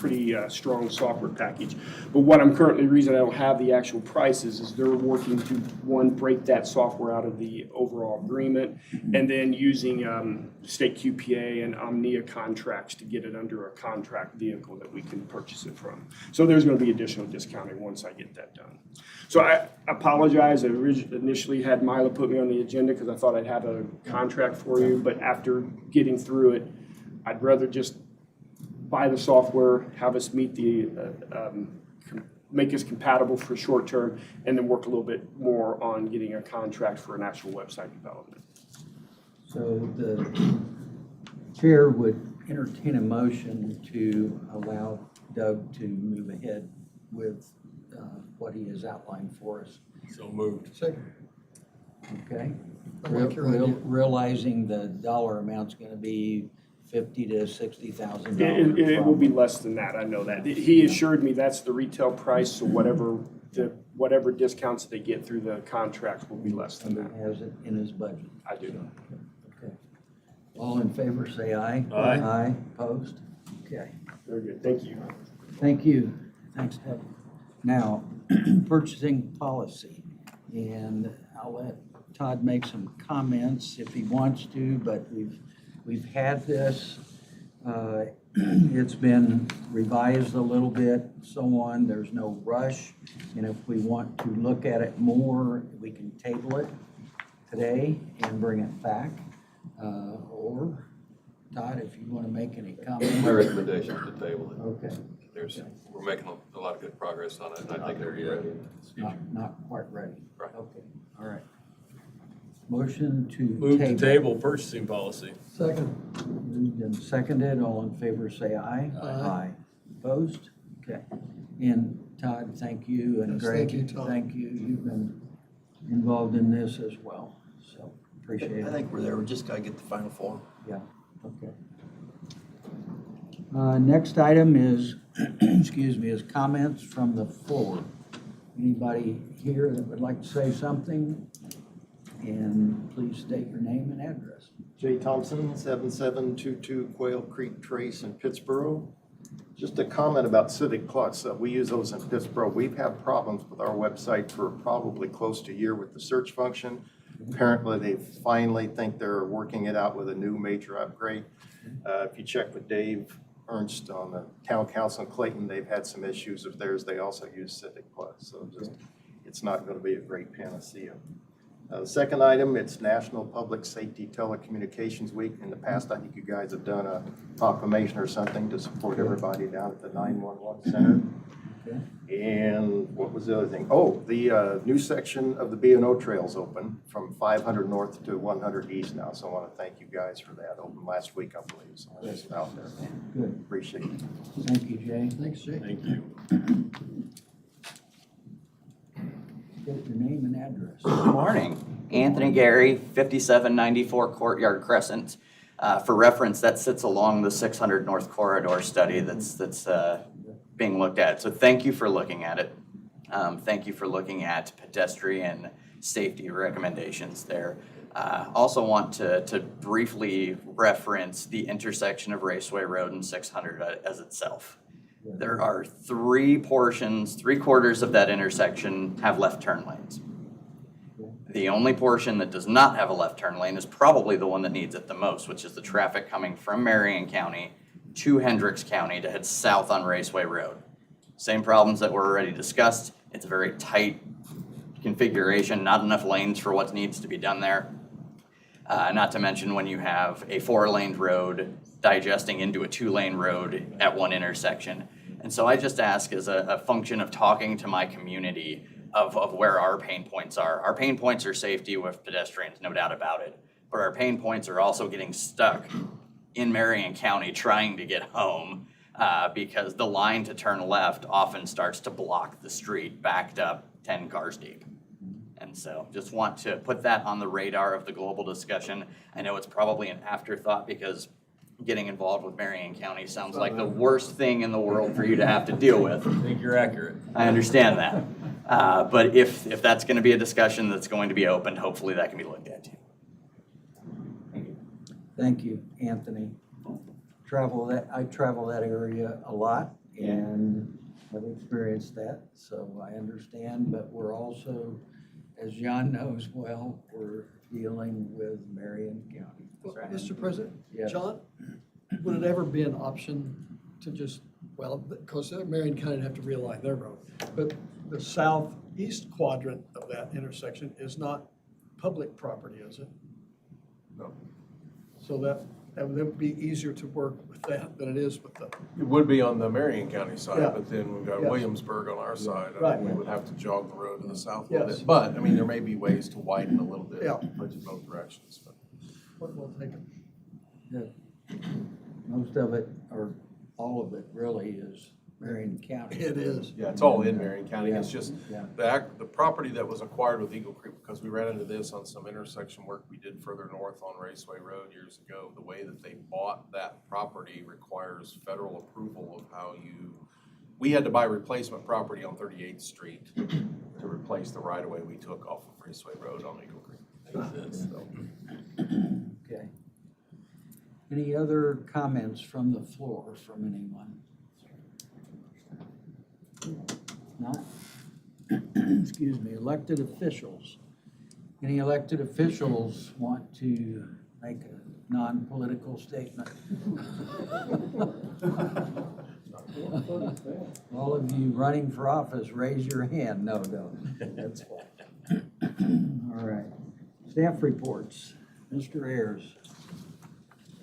pretty strong software package. But what I'm currently, the reason I don't have the actual prices is they're working to, one, break that software out of the overall agreement, and then using state QPA and Omnia contracts to get it under a contract vehicle that we can purchase it from. So there's going to be additional discounting once I get that done. So I apologize. I initially had Mila put me on the agenda because I thought I'd have a contract for you, but after getting through it, I'd rather just buy the software, have us meet the, make us compatible for short term, and then work a little bit more on getting a contract for an actual website development. So the chair would entertain a motion to allow Doug to move ahead with what he has outlined for us. So moved. Second. Okay? I like your idea. Realizing the dollar amount's gonna be $50,000 to $60,000. It will be less than that, I know that. He assured me that's the retail price, so whatever discounts they get through the contracts will be less than that. He has it in his budget. I do. Okay. All in favor, say aye. Aye. Aye, opposed? Okay. Very good, thank you. Thank you. Thanks, Doug. Now, purchasing policy, and I'll let Todd make some comments if he wants to, but we've had this. It's been revised a little bit, so on. There's no rush, and if we want to look at it more, we can table it today and bring it back. Or, Todd, if you want to make any comments. My recommendation is to table it. Okay. We're making a lot of good progress on it, and I think they're ready. Not quite ready. Right. Okay, all right. Motion to Move to table purchasing policy. Second. Moved and seconded. All in favor, say aye. Aye. Opposed? Okay. And Todd, thank you, and Yes, Greg, thank you, Todd. thank you. You've been involved in this as well, so appreciate it. I think we're there, we just gotta get the final form. Yeah, okay. Next item is, excuse me, is comments from the floor. Anybody here that would like to say something? And please state your name and address. Jay Thompson, 7722 Quail Creek Trace in Pittsboro. Just a comment about Civic Plus. We use those in Pittsboro. We've had problems with our website for probably close to a year with the search function. Apparently, they finally think they're working it out with a new major upgrade. If you check with Dave Ernst on the Town Council in Clayton, they've had some issues of theirs. They also use Civic Plus, so just it's not going to be a great panacea. The second item, it's National Public Safety Telecommunications Week. In the past, I think you guys have done a proclamation or something to support everybody down at the 911 center. Okay. And what was the other thing? Oh, the new section of the B&O Trail's open from 500 north to 100 east now. So I want to thank you guys for that. Opened last week, I believe. So it's out there. Good. Appreciate it. Thank you, Jay. Thanks, Jay. Thank you. State your name and address. Good morning. Anthony Gary, 5794 Courtyard Crescent. For reference, that sits along the 600 North Corridor study that's being looked at. So thank you for looking at it. Thank you for looking at pedestrian safety recommendations there. Also want to briefly reference the intersection of Raceway Road and 600 as itself. There are three quarters of that intersection have left turn lanes. The only portion that does not have a left turn lane is probably the one that needs it the most, which is the traffic coming from Marion County to Hendricks County to head south on Raceway Road. Same problems that were already discussed. It's a very tight configuration, not enough lanes for what needs to be done there. Not to mention when you have a 4-lane road digesting into a 2-lane road at one intersection. And so I just ask as a function of talking to my community of where our pain points are. Our pain points are safety with pedestrians, no doubt about it. But our pain points are also getting stuck in Marion County trying to get home because the line to turn left often starts to block the street backed up 10 cars deep. And so just want to put that on the radar of the global discussion. I know it's probably an afterthought because getting involved with Marion County sounds like the worst thing in the world for you to have to deal with. I think you're accurate. I understand that. But if that's going to be a discussion that's going to be opened, hopefully that can be looked at too. Thank you, Anthony. I travel that area a lot, and have experienced that, so I understand, but we're also, as John knows well, we're dealing with Marion County. Mr. President, Yes. John, would it ever be an option to just, well, because Marion County would have to realign their road, but the southeast quadrant of that intersection is not public property, is it? No. So that would be easier to work with that than it is with the, It would be on the Marion County side, Yeah. but then we've got Yes. Williamsburg on our side. I Right. think we would have to jog the road to the south a little Yes. bit. But, I mean, there may be ways to widen a little bit, Yeah. put it both directions, but. we'll take it. Yeah. Most of it, or all of it really, is Marion County. It is. Yeah, it's all in Marion County. It's Yeah. just Yeah. the property that was acquired with Eagle Creek, because we ran into this on some intersection work we did further north on Raceway Road years ago. The way that they bought that property requires federal approval of how we had to buy replacement property on 38th Street to replace the right-of-way we took off of Raceway Road on Eagle Creek. So, Okay. Any other comments from the floor from anyone? Not? Excuse me, elected officials. Any elected officials want to make a non-political statement? All of you running for office, raise your hand. No, don't. That's fine. All right. Staff reports. Mr. Ayers.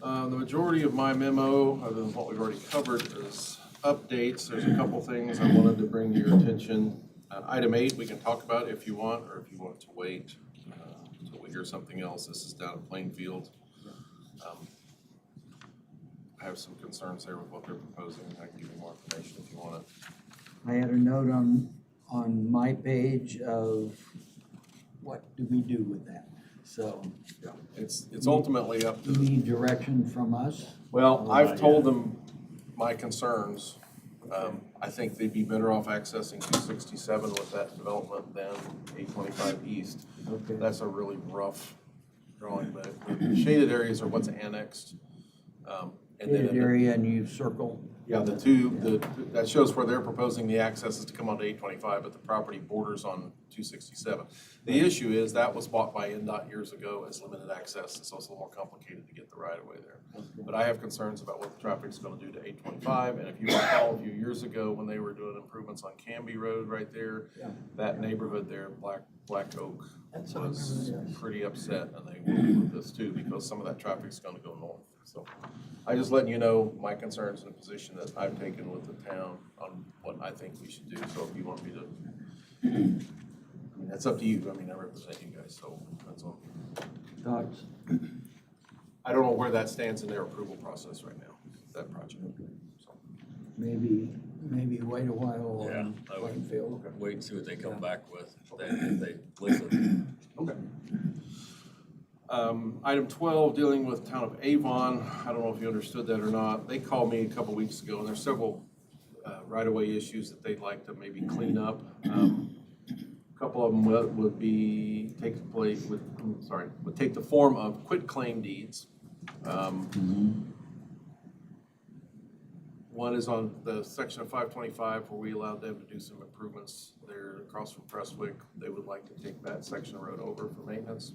the majority of my memo, other than what we've already covered, is updates. There's a couple things I wanted to bring to your attention. Item 8, we can talk about if you want, or if you want to wait until we hear something else. This is down at Plainfield. I have some concerns there with what they're proposing. I can give you more information if you want it. I had a note on my page of what do we do with that? So. Yeah, it's ultimately up to. You need direction from us? Well, I've told them my concerns. I think they'd be better off accessing 267 with that development than 825 East. Okay. That's a really rough drawing, but the shaded areas are what's annexed. And then Shaded area and you circle. Yeah, that shows where they're proposing the access is to come onto 825, but the property borders on 267. The issue is that was bought by NDOT years ago as limited access, so it's a little more complicated to get the right of way there. Okay. But I have concerns about what the traffic's gonna do to 825, and if you recall a few years ago when they were doing improvements on Canby Road right there, that neighborhood there, Black Oak, was pretty upset, and they will be with this too, because some of that traffic's gonna go north, so. I just letting you know my concerns and the position that I've taken with the town on what I think we should do, so if you want me to, I mean, that's up to you, I mean, I represent you guys, so that's all. Thoughts? I don't know where that stands in their approval process right now, that project. So. Maybe wait a while Yeah, on I would Plainfield. wait and see what they come back with, if they listen. Okay. Item 12, dealing with town of Avon. I don't know if you understood that or not. They called me a couple weeks ago, and there's several right-of-way issues that they'd like to maybe clean up. A couple of them would take the form of quitclaim deeds. One is on the section of 525 where we allowed them to do some improvements there across from Prestwick. They would like to take that section of road over for maintenance.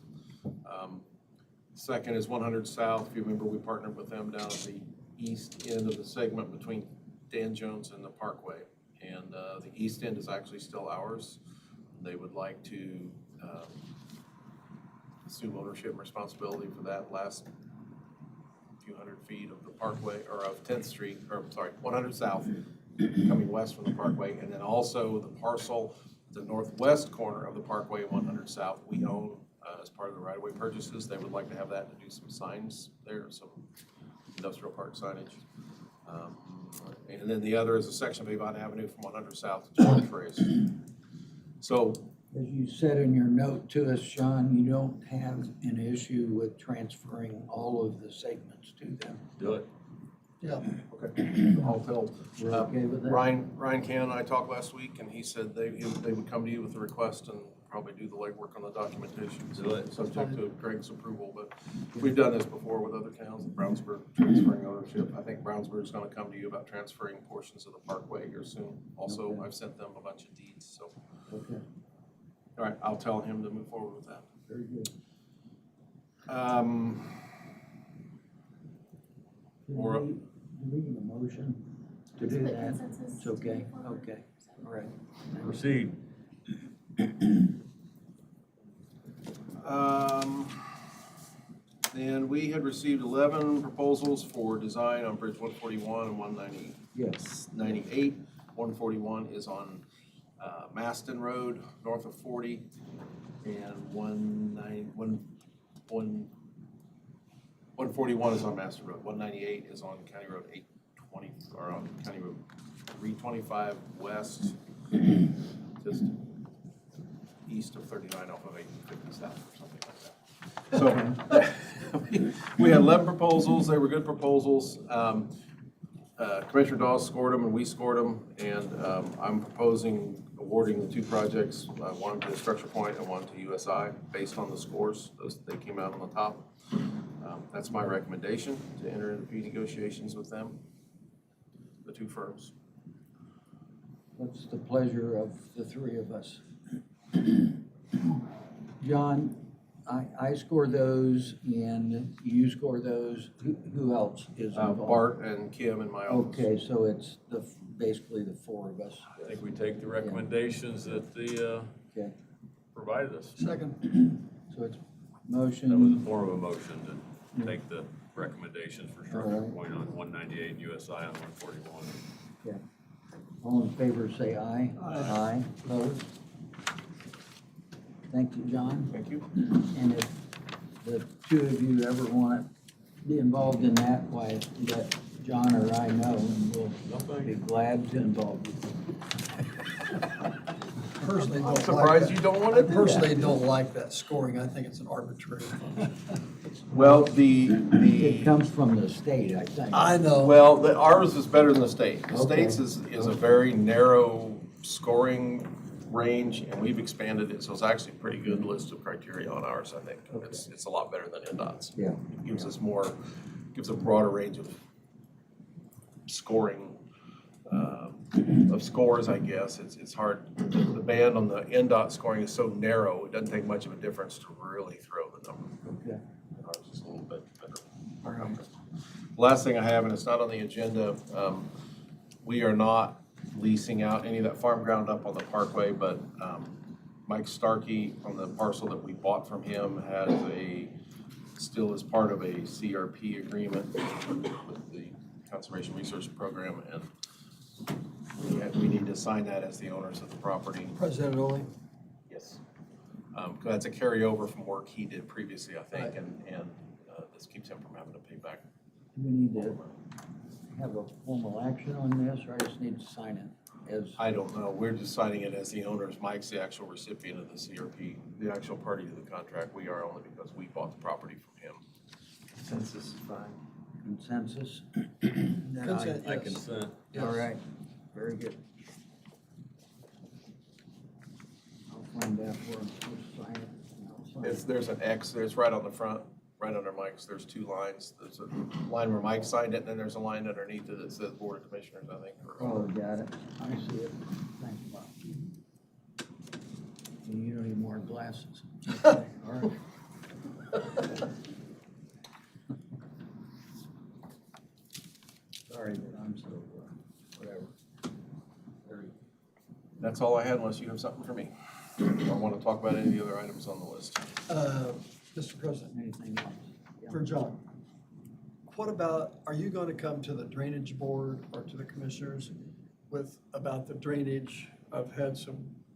Second is 100 South. If you remember, we partnered with them down at the east end of the segment between Dan Jones and the Parkway. And the east end is actually still ours. They would like to assume ownership and responsibility for that last few hundred feet of the Parkway, or of 10th Street, or sorry, 100 South, coming west from the Parkway. And then also the parcel, the northwest corner of the Parkway, 100 South, we own as part of the right-of-way purchases. They would like to have that to do some signs there, some industrial park signage. And then the other is a section of Avon Avenue from 100 South to George Trace. So, As you said in your note to us, Sean, you don't have an issue with transferring all of the segments to them. Do it. Yeah. okay, I'll tell. We're okay with that? Ryan Cannon and I talked last week, and he said they would come to you with a request, and probably do the legwork on the documentation, Do it. subject to Greg's approval, but we've done this before with other towns, Brownsburg transferring ownership. I think Brownsburg's gonna come to you about transferring portions of the parkway here soon. Also, Okay. I've sent them a bunch of deeds, so, Okay, all right, I'll tell him to move forward with that. very good. Or- Do we need a motion to do The that? consensus It's okay, to move forward. okay, all right. Proceed. Then we had received 11 proposals for design on Bridge 141 and 198. 141 is on Maston Road, north of 40, and 141 is on Maston Road. 198 is on County Road 820, or on County Road 325 west, just east of 39 off of 850 south or something like that. So we had 11 proposals. They were good proposals. Commissioner Dawes scored them and we scored them. And I'm proposing awarding the two projects, one to Structure Point and one to USI, based on the scores. They came out on the top. That's my recommendation, to enter into fee negotiations with them, the two firms. What's the pleasure of the three of us? John, I score those and you score those. Who else is involved? Bart and Kim in my office. Okay, so it's basically the four of us. I think we take the recommendations that the, Okay, provided us. Second. so it's That was a motion, form of a motion to take the recommendations for Structure Alright. Point on 198 and USI on 141. okay. All in favor, say aye. Aye. Opposed? Thank you, John. Thank you. And if the two of you ever want to be involved in that, why, let John or I know, and we'll be glad to involve you. Personally, I'm don't like surprised that. you don't want I to do personally that. don't like that scoring. I think it's an arbitrary function. Well, It comes from the state, I think. I know. Well, ours is better than the state. The Okay. state's is a very narrow scoring range, and we've expanded it, so it's actually a pretty good list of criteria on ours, I think. It's a lot better than NDOT's. Yeah. It gives us gives a broader range of scoring, of scores, I guess. It's hard, the band on the NDOT scoring is so narrow, it doesn't take much of a difference to really throw the number. Okay. Ours is a little bit better. Last thing I have, and it's not on the agenda, we are not leasing out any of that farm ground up on the parkway, but Mike Starkey from the parcel that we bought from him has still is part of a CRP agreement with the Conservation Research Program, and we need to sign that as the owners of the property. President Ole? Yes. 'Cause that's a carryover from work he did previously, I think, Right. and this keeps him from having to pay back. Do we need to have a formal action on this, or I just need to sign it as? I don't know, we're just signing it as the owners. Mike's the actual recipient of the CRP, the actual party to the contract. We are only because we bought the property from him. Consensus is fine. Consensus? Consent, I yes. consent. All right, very good. I'll find out where I'm supposed to sign it. and I'll sign it. There's an X, there's right on the front, right under Mike's, there's two lines. There's a line where Mike signed it, and then there's a line underneath it that says Board of Commissioners, I think. Oh, got it. I see it. Thanks, Bob. You don't need more glasses. Okay, all right. Sorry, but I'm so, whatever. Very- That's all I had, unless you have something for me. Or want to talk about any of the other items on the list. Mr. President, Anything else? Yeah. for John, what about, are you going to come to the Drainage Board or to the Commissioners about the drainage? I've had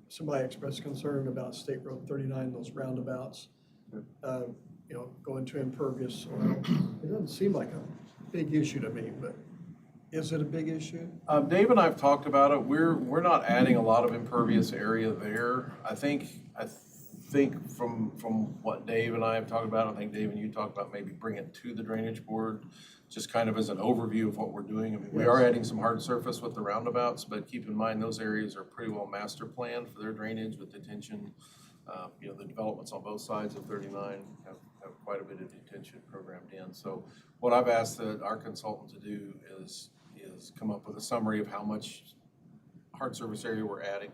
somebody express concern about State Road 39, those roundabouts, going to impervious soil. It doesn't seem like a big issue to me, but is it a big issue? Dave and I have talked about it. We're not adding a lot of impervious area there. I think from what Dave and I have talked about, I think Dave and you talked about maybe bring it to the Drainage Board, just kind of as an overview of what we're doing. I mean, we are adding some hard surface with the roundabouts, but keep in mind, those areas are pretty well master planned for their drainage with detention The developments on both sides of 39 have quite a bit of detention programmed in. So what I've asked our consultant to do is come up with a summary of how much hard surface area we're adding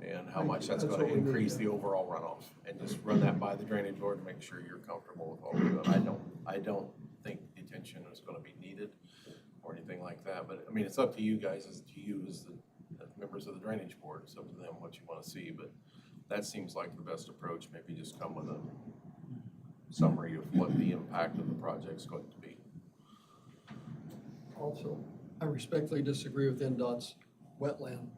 and how much that's going to increase the overall runoff, and just run that by the drainage board to make sure you're comfortable with what we're doing. I don't think detention is going to be needed or anything like that, but I mean, it's up to you guys, as the members of the drainage board. It's up to them what you want to see, but that seems like the best approach. Maybe just come with a summary of what the impact of the project is going to be. Also, I respectfully disagree with NDOT's wetland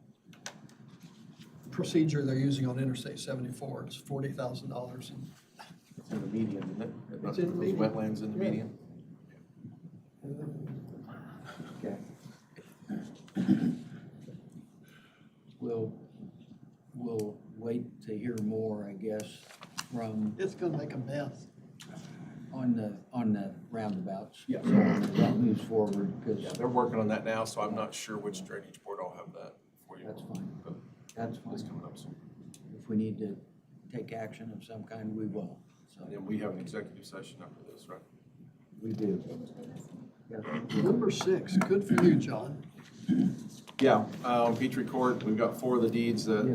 procedure they're using on Interstate 74. It's $40,000. It's in the median, isn't it? It's in the median. Wetlands in the median. Okay. We'll wait to hear more, I guess, from. It's gonna make a mess. On the roundabouts. Yeah. So as that moves forward, because. Yeah, they're working on that now, so I'm not sure which drainage board I'll have that for you. That's fine. But That's it's fine. coming up soon. If we need to take action of some kind, we will. So And then we have an executive session after this, right? we do. Yeah. Number 6, good for you, John. Yeah, on Petrie Court, we've got 4 of the deeds that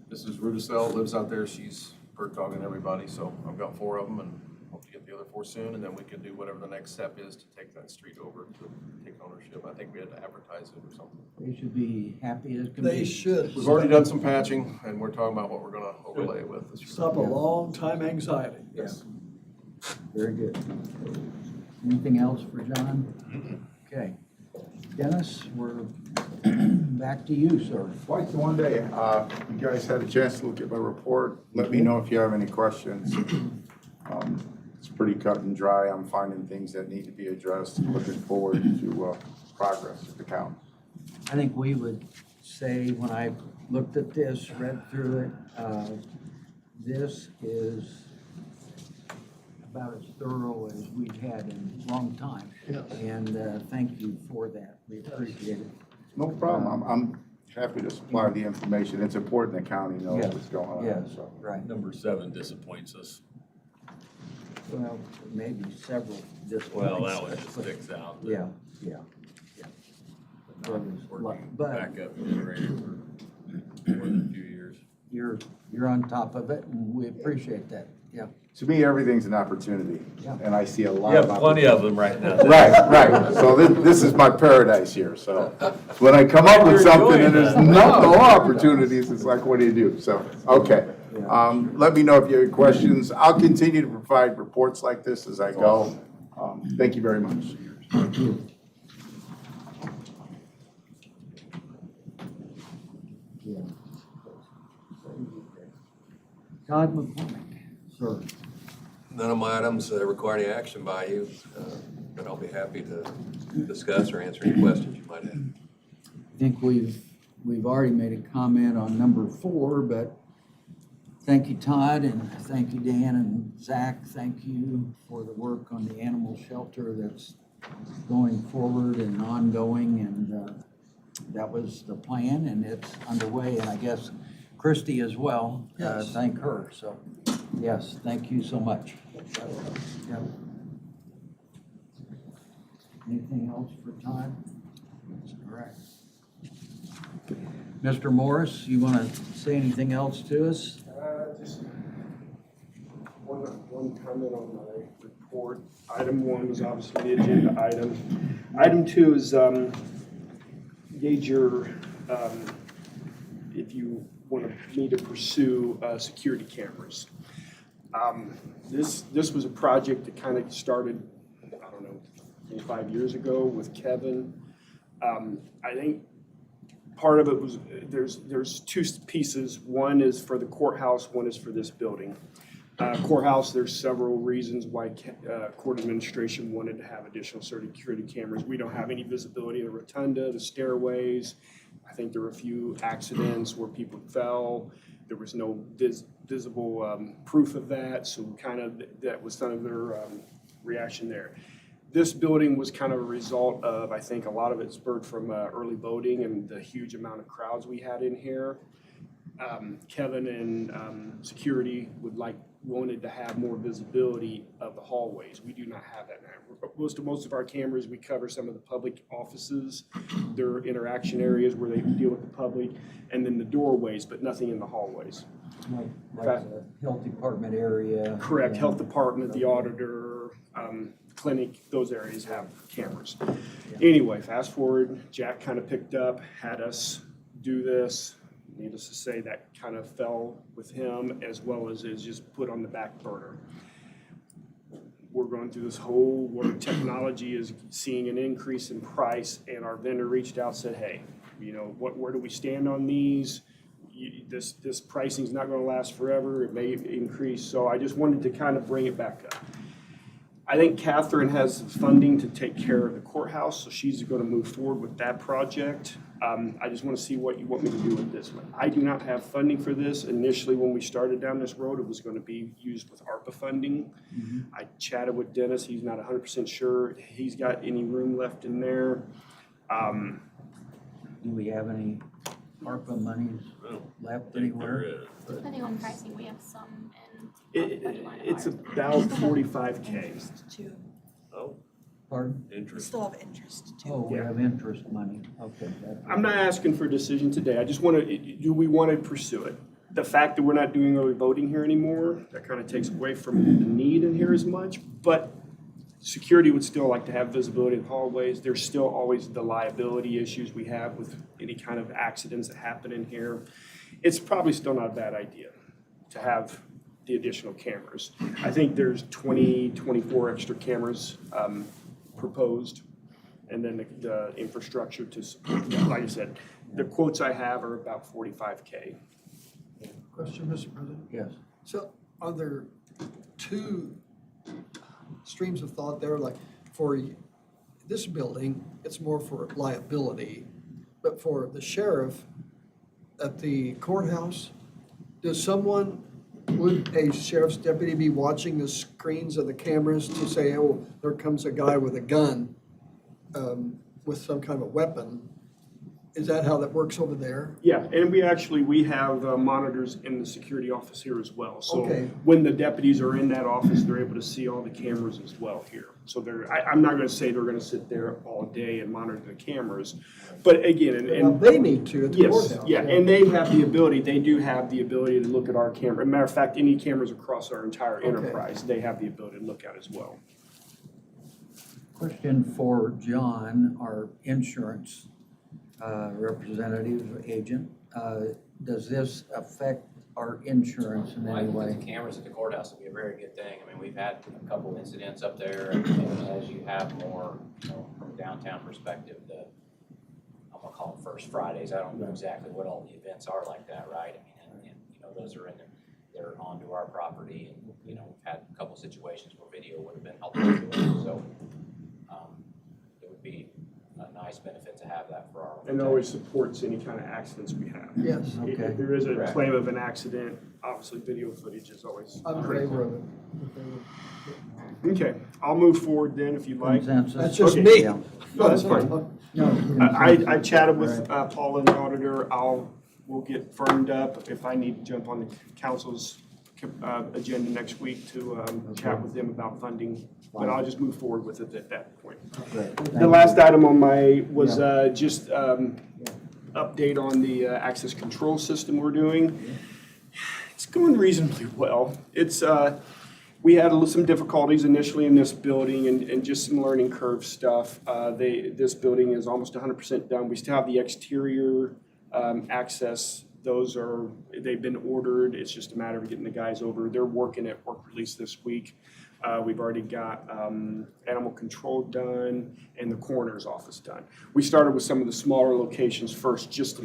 Mrs. Rudisell lives out there. She's bird dogging everybody, so I've got 4 of them, and hope to get the other 4 soon, and then we can do whatever the next step is to take that street over to take ownership. I think we had to advertise it or something. They should be happy as can be. They should. We've already done some patching, and we're talking about what we're gonna overlay it with this year. Stop a long time anxiety. Yes. Very good. Anything else for John? Okay. Dennis, we're back to you, sir. Twice in one day. You guys had a chance to look at my report. Let me know if you have any questions. It's pretty cut and dry. I'm finding things that need to be addressed. Looking forward to progress at the county. I think we would say, when I looked at this, read through it, this is about as thorough as we've had in a long time. Yeah. And thank you for that. We appreciate it. No problem. I'm happy to supply the information. It's important the county knows Yes. what's going on. Yes, So. right. Number 7 disappoints us. Well, maybe several disappoints. Well, that one just sticks out. Yeah, yeah. Working But backup generator for more than a few years. you're on top of it, and we appreciate that, yeah. To me, everything's an opportunity, Yeah. and I see a lot You of have plenty of them right now. Right. So this is my paradise here. So when I come up with You're something and enjoying there's that. no opportunities, it's like, what do you do? So, okay. Let me know if you have questions. I'll continue to provide reports like this as I go. Thank you very much. Thank you. Yeah. Todd McCormick, sir. None of my items require any action by you, but I'll be happy to discuss or answer any questions you might have. I think we've already made a comment on number 4, but thank you, Todd, and thank you, Dan and Zach. Thank you for the work on the animal shelter that's going forward and ongoing, and that was the plan, and it's underway, and I guess Christie as well. Yes. Thank her, so, yes, thank you so much. Yeah. Anything else for Todd? All right. Mr. Morris, you want to say anything else to us? Just one comment on my report. Item 1 was obviously the agenda item. Item 2 is gauge your, if you want me to pursue security cameras. This was a project that kind of started, I don't know, 5 years ago with Kevin. I think part of it was, there's 2 pieces. One is for the courthouse, one is for this building. Courthouse, there's several reasons why court administration wanted to have additional security cameras. We don't have any visibility in the rotunda, the stairways. I think there were a few accidents where people fell. There was no visible proof of that, so that was kind of their reaction there. This building was kind of a result of, I think a lot of it spurred from early voting and the huge amount of crowds we had in here. Kevin and security wanted to have more visibility of the hallways. We do not have that now. Most of our cameras, we cover some of the public offices, their interaction areas where they deal with the public, and then the doorways, but nothing in the hallways. Like the health department area. Correct, health department, the auditor, clinic, those areas have cameras. Anyway, fast forward, Jack kind of picked up, had us do this. Needless to say, that kind of fell with him, as well as is just put on the back burner. We're going through this whole where technology is seeing an increase in price, and our vendor reached out and said, hey, you know, where do we stand on these? This pricing's not gonna last forever, it may increase, so I just wanted to kind of bring it back up. I think Catherine has funding to take care of the courthouse, so she's gonna move forward with that project. I just wanna see what you want me to do with this one. I do not have funding for this. Initially, when we started down this road, it was gonna be used with ARPA funding. I chatted with Dennis, he's not 100% sure he's got any room left in there. Do we have any ARPA monies left anywhere? Depending on pricing, we have some in. It's about 45K. Oh, Pardon? We interest. still have interest too. Oh, we have interest money, okay. I'm not asking for a decision today. I just want to, do we want to pursue it? The fact that we're not doing early voting here anymore, that kind of takes away from the need in here as much, but security would still like to have visibility of hallways. There's still always the liability issues we have with any kind of accidents that happen in here. It's probably still not a bad idea to have the additional cameras. I think there's 24 extra cameras proposed, and then the infrastructure to support that. Like I said, the quotes I have are about 45K. Question, Mr. President? Yes. So are there two streams of thought there? Like for this building, it's more for liability, but for the sheriff at the courthouse, would a sheriff's deputy be watching the screens of the cameras to say, oh, there comes a guy with a gun, with some kind of a weapon? Is that how that works over there? Yeah, and we have monitors in the security office here as well. So Okay. when the deputies are in that office, they're able to see all the cameras as well here. So I'm not gonna say they're gonna sit there all day and monitor the cameras, but again, Well, they need to at the yes, courthouse. yeah, and they do have the ability to look at our camera. Matter of fact, any cameras across our entire Okay. enterprise, they have the ability to look at as well. Question for John, our insurance representative agent. Does this affect our insurance in I any think way? the cameras at the courthouse would be a very good thing. I mean, we've had a couple incidents up there, and as you have more, you know, from a downtown perspective, I'm gonna call them First Fridays. I don't know exactly what all the events are like that, right? I mean, and you know, those are they're onto our property, and, you know, we've had a couple situations where video would have been helpful to us, so, it would be a nice benefit to have that for our. And it always supports any kind of accidents we have. Yes. If there is a Correct. claim of an accident, obviously video footage is always I'm in critical. favor of it. Okay, I'll move forward then if you'd like. Consensus? That's just Okay. me. Yeah. No, that's fine. No, I chatted with Paula and the auditor. We'll get firmed up if I need to jump on the council's agenda next week to chat with them about funding. But I'll just move forward with it at that point. Great. The last item on my was just update on the access control system we're doing. It's going reasonably well. We had some difficulties initially in this building and just some learning curve stuff. This building is almost 100% done. We still have the exterior access. They've been ordered. It's just a matter of getting the guys over. They're working at work release this week. We've already got animal control done and the coroner's office done. We started with some of the smaller locations first, just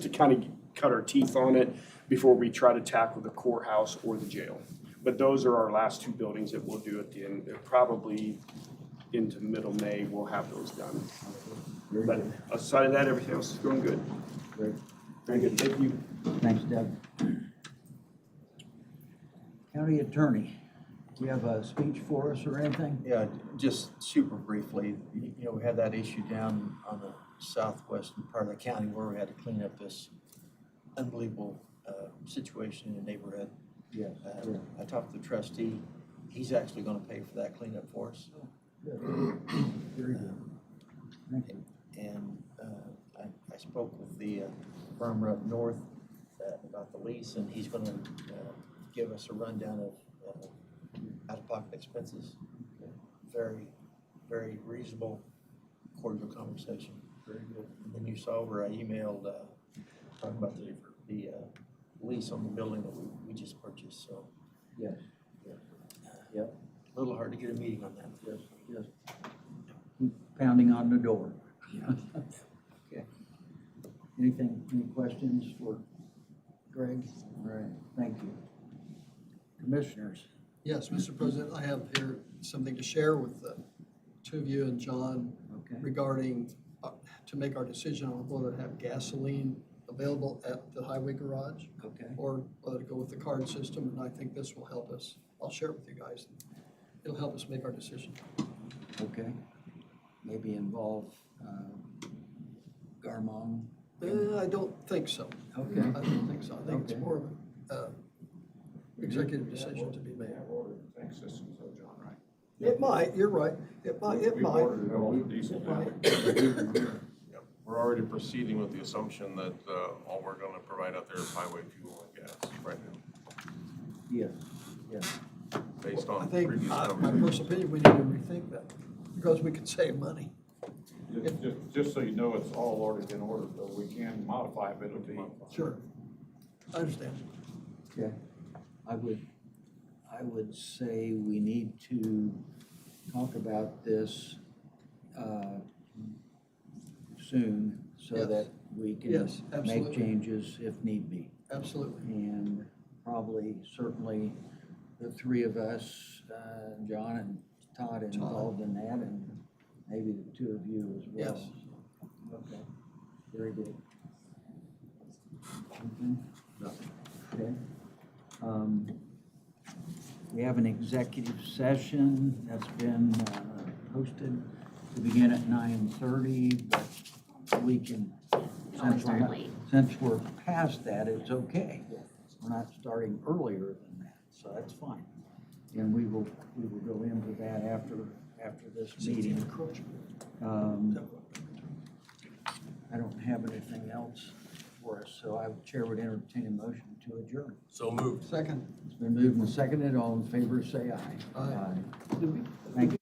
to kind of cut our teeth on it before we try to tackle the courthouse or the jail. But those are our last two buildings that we'll do at the end. Probably into middle May, we'll have those done. But aside of that, everything else is going good. Great. Very good, thank you. Thanks, Deb. County Attorney, do you have a speech for us or anything? Yeah, just super briefly, you know, we had that issue down on the southwestern part of the county where we had to clean up this unbelievable situation in the neighborhood. Yes. Yeah. I talked to the trustee. He's actually gonna pay for that cleanup for us. Good. Very good. Thank you. And I spoke with the farmer up north about the lease, and he's gonna give us a rundown of out-of-pocket expenses. Very, very reasonable, cordial conversation. Very good. And then you saw where I emailed talking about the lease on the building that we just purchased, so. Yes. Yep. A little hard to get a meeting on that. Yes, yes. Keep pounding on the door. Okay. Anything, any questions for Greg? All right, thank you. Commissioners? Yes, Mr. President, I have here something to share with the two of you and John Okay. regarding, to make our decision on whether to have gasoline available at the highway garage Okay. or whether to go with the card system, and I think this will help us. I'll share it with you guys. It'll help us make our decision. Okay. Maybe involve Garmong? I don't think so. Okay. I don't think so. I think it's Okay. more of an executive decision to be made. Tank systems though, John, right? It might, you're right. It might. We've ordered all the diesel It now. might. Yep. We're already proceeding with the assumption that all we're gonna provide out there is highway fuel and gas right now, Yes, yes. based I on think, previous my conversations. personal opinion, we need to rethink that because we could save money. Just so you know, it's all already been ordered, though we can modify it, but it'll be. Sure. I understand. Okay. I would say we need to talk about this soon so Yes. that we can Yes, make absolutely. changes if need be. Absolutely. And probably, certainly, the three of us, John and Todd involved in that, and maybe the two of you as well. Yes. Okay, very good. Okay. We have an executive session that's been posted to begin at 9:30, but we can, since we're past that, it's okay. We're not starting earlier than that, so that's fine. And we will go into that after this meeting. I don't have anything else for us, so Chair would entertain a motion to adjourn. So moved. Second. It's been moved and seconded. All in favor, say aye. Aye. Thank you.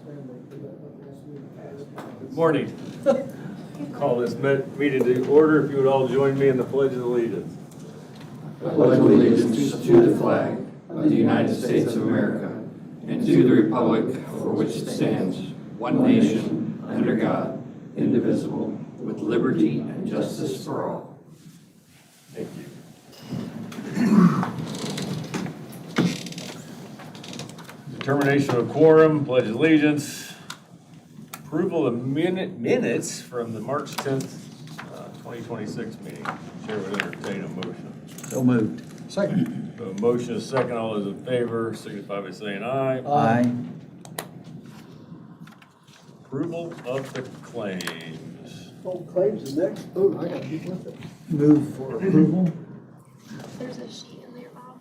Good morning. Call this meeting to order. If you would all join me in the Pledge of Allegiance. I pledge allegiance to the flag of the United States of America and to the republic for which it stands, one nation, under God, indivisible, with liberty and justice for all. Thank you. Determination of quorum, pledge allegiance, approval of minutes from the March 10th, 2026 meeting. Chair would entertain a motion. So moved. Second. A motion is second. All those in favor signify by saying aye. Aye. Approval of the claims. Oh, claims is next. Oh, I gotta get with it. Move for approval. There's a sheet in there, Bob,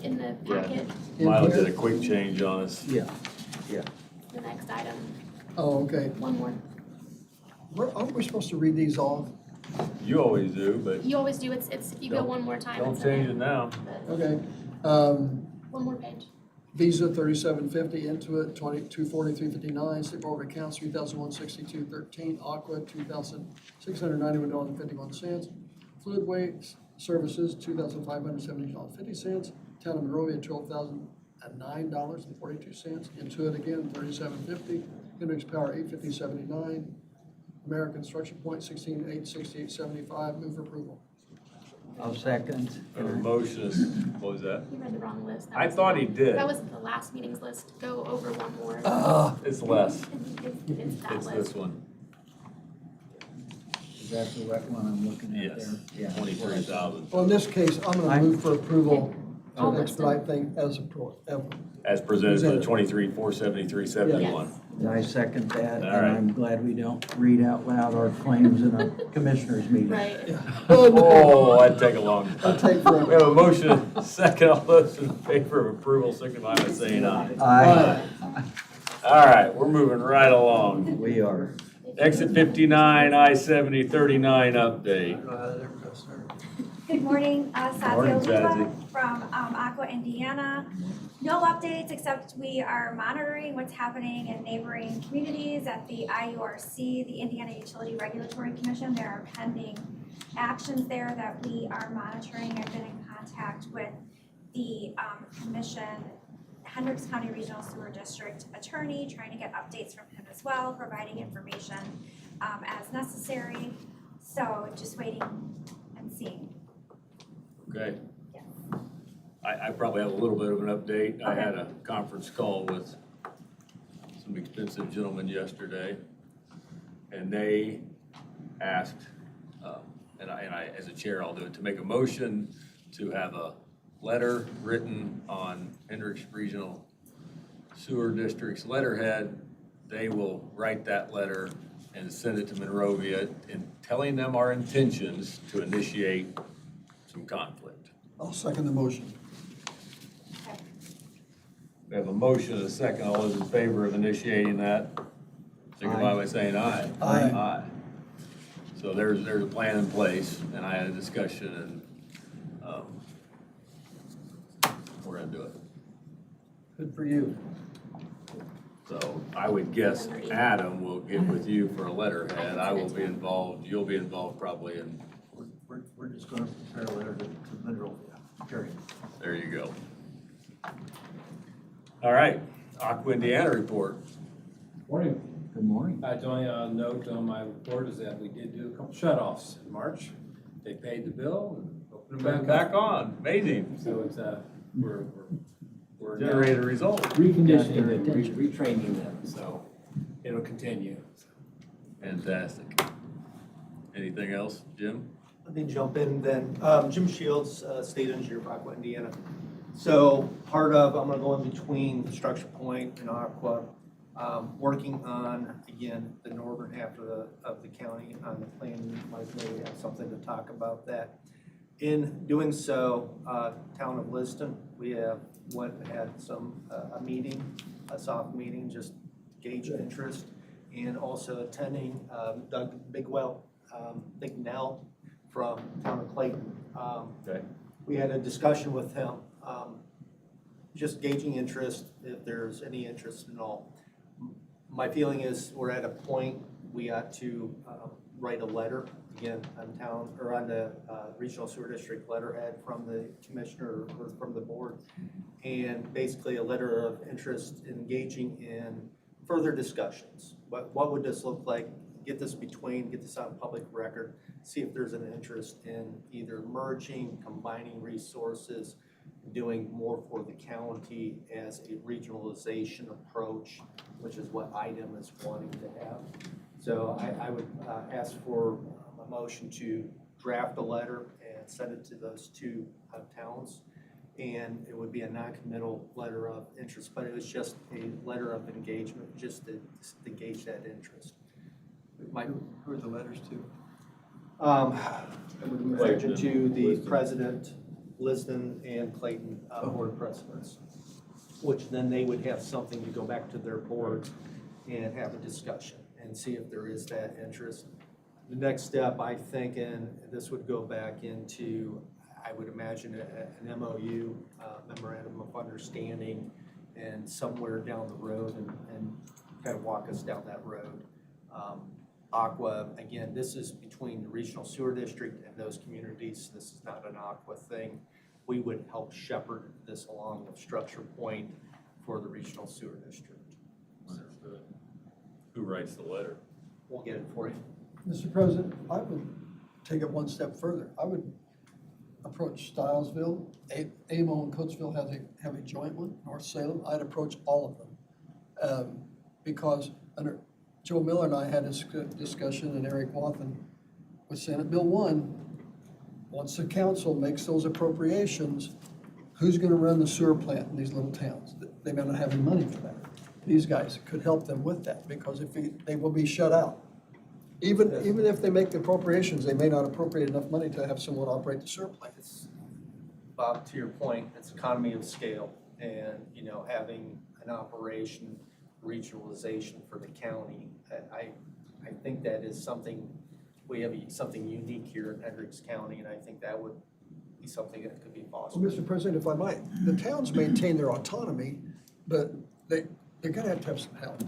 in the packet, Milo did a quick change on us. Yeah, yeah. the next item, Oh, okay. one more. Aren't we supposed to read these off? You always do, but You always do, it's, you go Don't- one more time. don't it's change okay. it now. Okay. One more page. Visa 3750, Intuit 2243.59, State Board of Accounts 3001.62.13, Aqua $2,691.51, Fluid Waste Services $2,570.50, Town of Monrovia $12,009.42, Intuit again 3750, Hendricks Power 850.79, American Construction Point 16,868.75. Move for approval. I'll second. a motion is, what was that? You read the wrong list. That I was thought the- he did. That was the last meeting's list. Go over one more. It's less. It's that It's list. this one. Is that the right one I'm looking at Yes, there? Yeah. 23,000. Well, in this case, I'm gonna move for approval I'll to list expedite thing as As presented for the 23,473.71. I second that, All and right. I'm glad we don't read out loud our claims in a commissioners meeting. Right. Oh, that'd take a long time. I'll take for We have a motion, second. All those in favor of approval, signify by saying aye. Aye. All right, we're moving right along. We are. Exit 59, I-70, 39 update. Good morning, Morning, Satya Luba Sassy. from Aqua, Indiana. No updates, except we are monitoring what's happening in neighboring communities at the IURC, the Indiana Utility Regulatory Commission. There are pending actions there that we are monitoring. I've been in contact with the commission, Hendricks County Regional Sewer District Attorney, trying to get updates from him as well, providing information as necessary. So just waiting and seeing. Okay. I probably have a little bit of an update. I had a conference call with some expensive gentlemen yesterday, and they asked, and I, as a chair, I'll do it, to make a motion to have a letter written on Hendricks Regional Sewer District's letterhead. They will write that letter and send it to Monrovia, and telling them our intentions to initiate some conflict. I'll second the motion. We have a motion and a second. All those in favor of initiating that, signify by saying aye. Aye. Aye. So there's a plan in place, and I had a discussion, and we're gonna do it. Good for you. So I would guess Adam will get with you for a letterhead. I will be involved, you'll be involved probably in, We're just gonna prepare a letter to Monrovia, period. there you go. All right, Aqua Indiana report. Morning. Good morning. The only note on my report is that we did do a couple shut-offs in March. They paid the bill and opened them Back on, amazing. So it's, we're now Generated result. reconditioning them, retraining them, so it'll continue. Fantastic. Anything else, Jim? Let me jump in then. Jim Shields, State Engineer for Aqua, Indiana. So part of, I'm gonna go in between Structure Point and Aqua, working on, again, the northern half of the county on the plan. Mike may have something to talk about that. In doing so, Town of Liston, we have had a meeting, a soft meeting, just gauge interest, and also attending Doug Bignell from Town of Clayton. Okay. We had a discussion with him, just gauging interest, if there's any interest at all. My feeling is we're at a point, we ought to write a letter, again, on town, or on the regional sewer district letterhead from the commissioner or from the board, and basically a letter of interest engaging in further discussions. What would this look like? Get this on public record, see if there's an interest in either merging, combining resources, doing more for the county as a regionalization approach, which is what IDEM is wanting to have. So I would ask for a motion to draft a letter and send it to those two towns. And it would be a non-committal letter of interest, but it was just a letter of engagement, just to gauge that interest. Who are the letters to? It would be mentioned to the president, Liston, and Clayton board presidents, which then they would have something to go back to their board and have a discussion and see if there is that interest. The next step, I think, and this would go back into, I would imagine, an MOU, memorandum of understanding, and somewhere down the road and kind of walk us down that road. Aqua, again, this is between the regional sewer district and those communities. This is not an Aqua thing. We would help shepherd this along the structure point for the regional sewer district. Understood. Who writes the letter? We'll get it for you. Mr. President, I would take it one step further. I would approach Stilesville, Amo and Coatesville have a joint one, North Salem. I'd approach all of them. Because under Joe Miller and I had a discussion, and Eric Wathen with Senate Bill 1, once the council makes those appropriations, who's gonna run the sewer plant in these little towns? They may not have any money for that. These guys could help them with that, because if they will be shut out. Even if they make the appropriations, they may not appropriate enough money to have someone operate the sewer plants. Bob, to your point, it's economy of scale, and, having an operation, regionalization for the county. I think that is something, we have something unique here in Hendricks County, and I think that would be something that could be fostered. Well, Mr. President, if I might, the towns maintain their autonomy, but they're gonna have to have some help.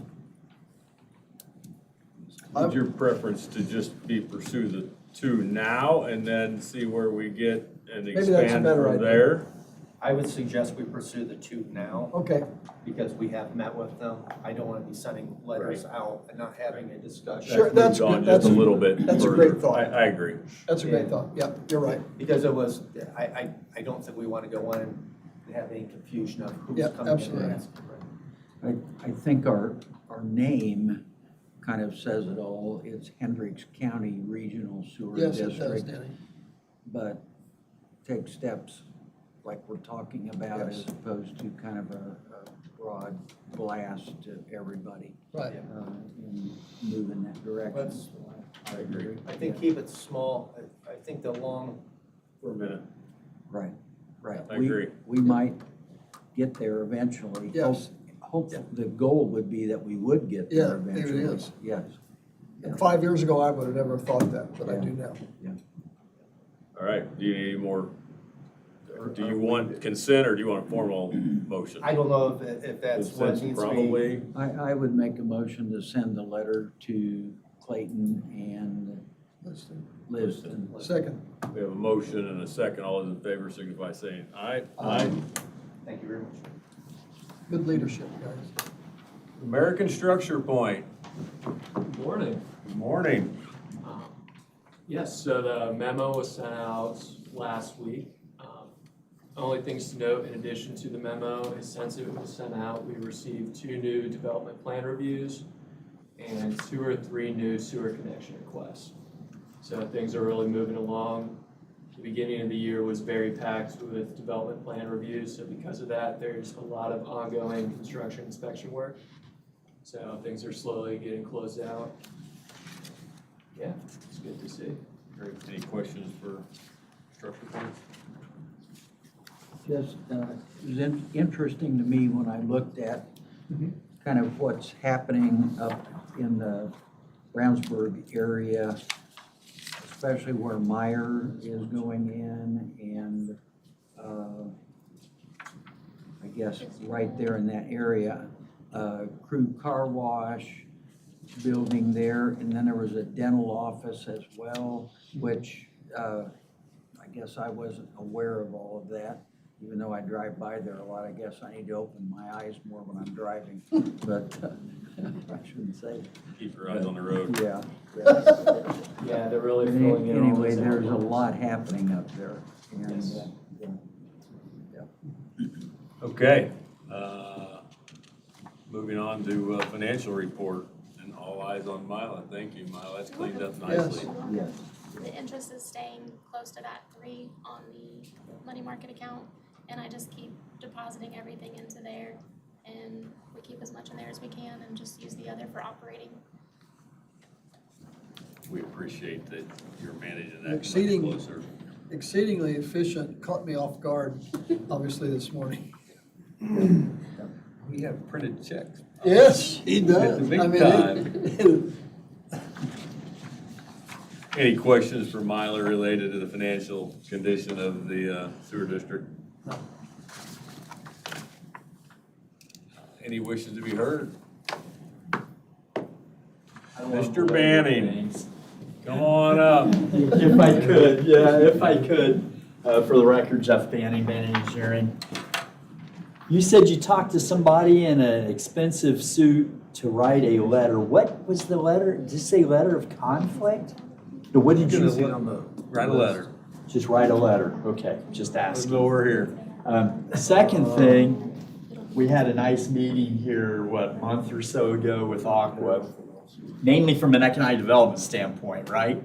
Would your preference to just pursue the two now and then see where we get and Maybe that's a expand better from idea. there? I would suggest we pursue the two now. Okay. Because we have met with them. I don't want to be sending letters out and not having a discussion. Sure, that's Moved on good. just a little bit That's a further. great thought. I agree. That's a great thought. Yeah, you're right. Because it was, I don't think we want to go in and have any confusion of who's Yeah, coming in absolutely. and asking. I think our name kind of says it all. It's Hendricks County Regional Sewer Yes, it District. does, Danny. But take steps like we're talking about, Yes. as opposed to kind of a broad blast to everybody. Right. And move in that direction. I agree. I think keep it small. I think the long. For a minute. Right. I agree. We might get there eventually. Yes. Hopefully, the goal would be that we would get Yeah, there there it eventually. is. Yes. And 5 years ago, I would have never thought that, but I do now. All right, do you need any more, or do you want consent or do you want a formal motion? I don't know if that's what Consent's needs to be. probably, I would make a motion to send the letter to Clayton and Liston. Second. we have a motion and a second. All those in favor signify by saying aye. Thank you very much. Good leadership, guys. American Structure Point. Good morning. Good morning. Yes, so the memo was sent out last week. Only things to note in addition to the memo is since it was sent out, we received 2 new development plan reviews and 2 or 3 new sewer connection requests. So things are really moving along. The beginning of the year was very packed with development plan reviews, so because of that, there's a lot of ongoing construction inspection work. So things are slowly getting closed out. Yeah, it's good to see. Great. Any questions for Structure Point? Just, it was interesting to me when I looked at kind of what's happening up in the Brownsburg area, especially where Meyer is going in, and I guess right there in that area. crew car wash building there, and then there was a dental office as well, which I guess I wasn't aware of all of that, even though I drive by there a lot. I guess I need to open my eyes more when I'm driving, but I shouldn't say that. Keep your eyes on the road. Yeah. Yeah, they're really But filling in all anyway, those there's a hours. lot happening up there. And, Yes. Okay, moving on to financial report, and all eyes on Mila. Thank you, Mila, that's cleaned up nicely. Yes. The interest is staying close to that 3 on the money market account, and I just keep depositing everything into there, and we keep as much in there as we can and just use the other for operating. We appreciate that you're managing that much Exceeding- closer. Exceedingly efficient, caught me off guard, obviously, this morning. We have printed checks. Yes, he does. At the big I mean, time. Any questions for Mila related to the financial condition of the sewer district? Any wishes to be heard? Mr. Banning, come on up. If I could, yeah, if I could. For the record, Jeff Banning, Banning Engineering. You said you talked to somebody in an expensive suit to write a letter. What was the letter? Did you say letter of conflict? No, what did you say? Write a letter. Just write a letter. Okay, just That's asking. what we're here. Second thing, we had a nice meeting here, a month or so ago with Aqua, mainly from an economic development standpoint, right?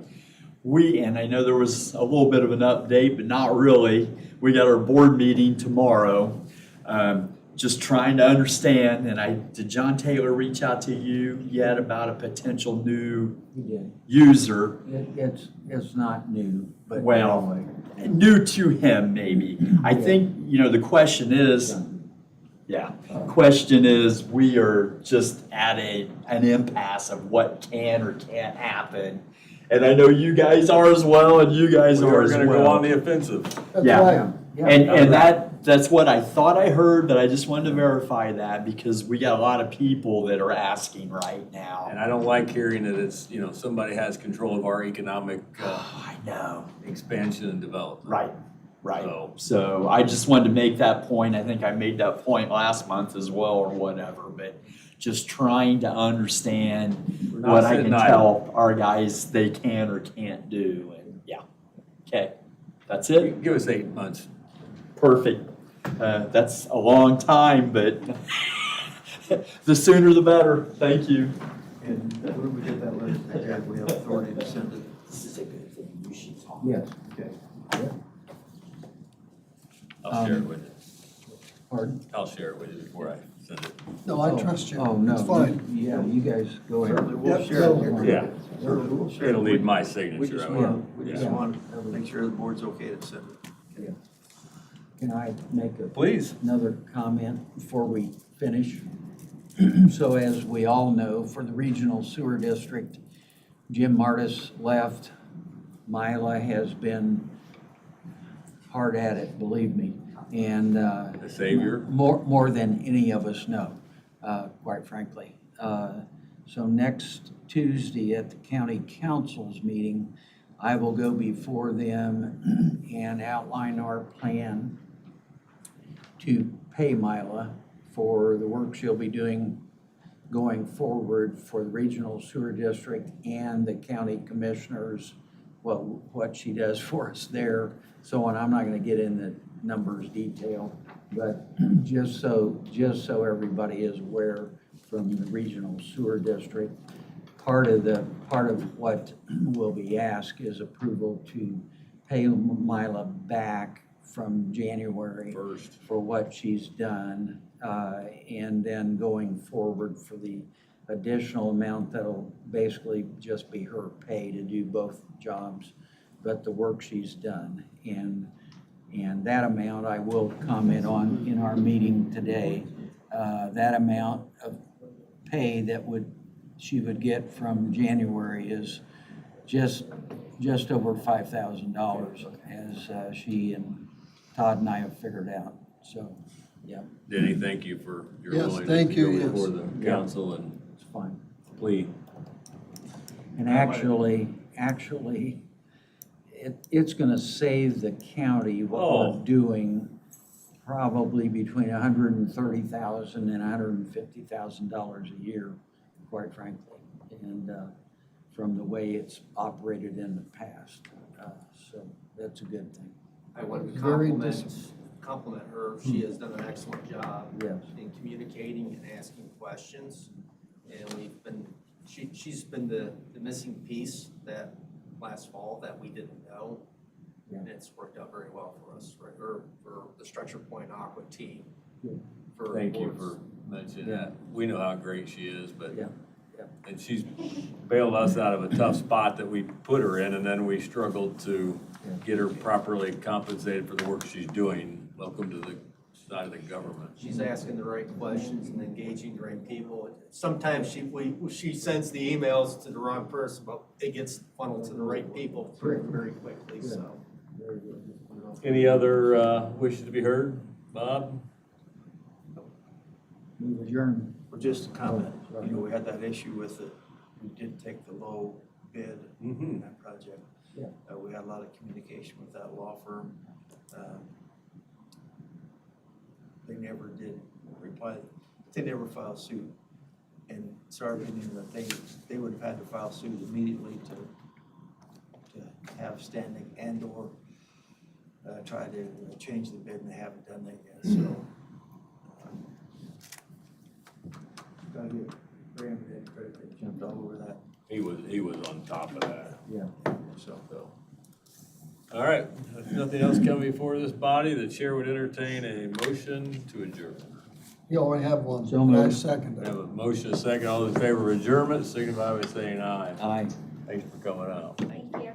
And I know there was a little bit of an update, but not really. We got our board meeting tomorrow. Just trying to understand, and did John Taylor reach out to you yet about a potential new He did. user? It's not new, but. Well, anyway. new to him, maybe. I think, the question is, we are just at an impasse of what can or can't happen. And I know you guys are as well, and you guys are as well. We're gonna go on the offensive. Yeah. And that's what I thought I heard, but I just wanted to verify that because we got a lot of people that are asking right now. And I don't like hearing that it's, somebody has control of our economic I know. expansion and development. Right. So I just wanted to make that point. I think I made that point last month as well or whatever, but just trying to understand not what I sitting can idle. tell our guys they can or can't do. And okay, that's it. Give us 8 months. Perfect. That's a long time, but the sooner the better. Thank you. And where do we get that letter? Yeah, we have authority to send it. This is a good thing. You should talk. Yes. Okay. I'll share it with you. Pardon? I'll share it with you before I send it. No, I trust you. Oh, no. It's fine. Yeah, you guys go ahead. Certainly, we'll Yep, share no. it. Yeah. We'll share it. It'll need my We signature. just I would- want yeah. to make sure the board's okay to send it. Can I make Please. another comment before we finish? So as we all know, for the regional sewer district, Jim Martis left. Mila has been hard at it, believe me. And The savior. more than any of us know, quite frankly. So next Tuesday at the county council's meeting, I will go before them and outline our plan to pay Mila for the work she'll be doing going forward for the regional sewer district and the county commissioners, what she does for us there. So on, I'm not gonna get in the numbers detail, but just so everybody is aware from the regional sewer district, part of what will be asked is approval to pay Mila back from January 1st. for what she's done, and then going forward for the additional amount that'll basically just be her pay to do both jobs, but the work she's done. And that amount I will comment on in our meeting today. That amount of pay that she would get from January is just over $5,000 as she and Todd and I have figured out. So Yeah. Denny, thank you for your Yes, willingness thank to go you, yes. before the council and It's fine. plead. And actually, it's gonna save the county what Oh. we're doing probably between $130,000 and $150,000 a year, quite frankly. And, from the way it's operated in the past. So that's a good thing. I wanted to Very compliment her. She has done an excellent job Yes. in communicating and asking questions. And she's been the missing piece that last fall that we didn't know. Yeah. And it's worked out very well for us, for the Structure Point Aqua team. Good. for Thank you boards. for mentioning that. We know how great she is, but, Yeah. and she's bailed us out of a tough spot that we put her in, and then we struggled to get her properly compensated for the work she's doing. Welcome to the side of the government. She's asking the right questions and engaging the right people. Sometimes she sends the emails to the wrong person, but it gets funneled to the right people very quickly, so. Very good. Any other wishes to be heard? Bob? Move adjourned. Well, just a comment, you know, we had that issue with it, we did take the low bid in that project. Yeah. We had a lot of communication with that law firm. They never did reply, they never filed suit. And it's our opinion that they would have had to file suit immediately to have standing and or try to change the bid, and they haven't done that yet, so. Gotta give Graham and Ed credit, they jumped all over that. He was on top of that. Yeah. So. All right, if nothing else coming before this body, the chair would entertain a motion to adjourn. You already have one. So moved. I second We it. have a motion, a second. All those in favor of adjournment, signify by saying aye. Aye. Thanks for coming out. Thank you.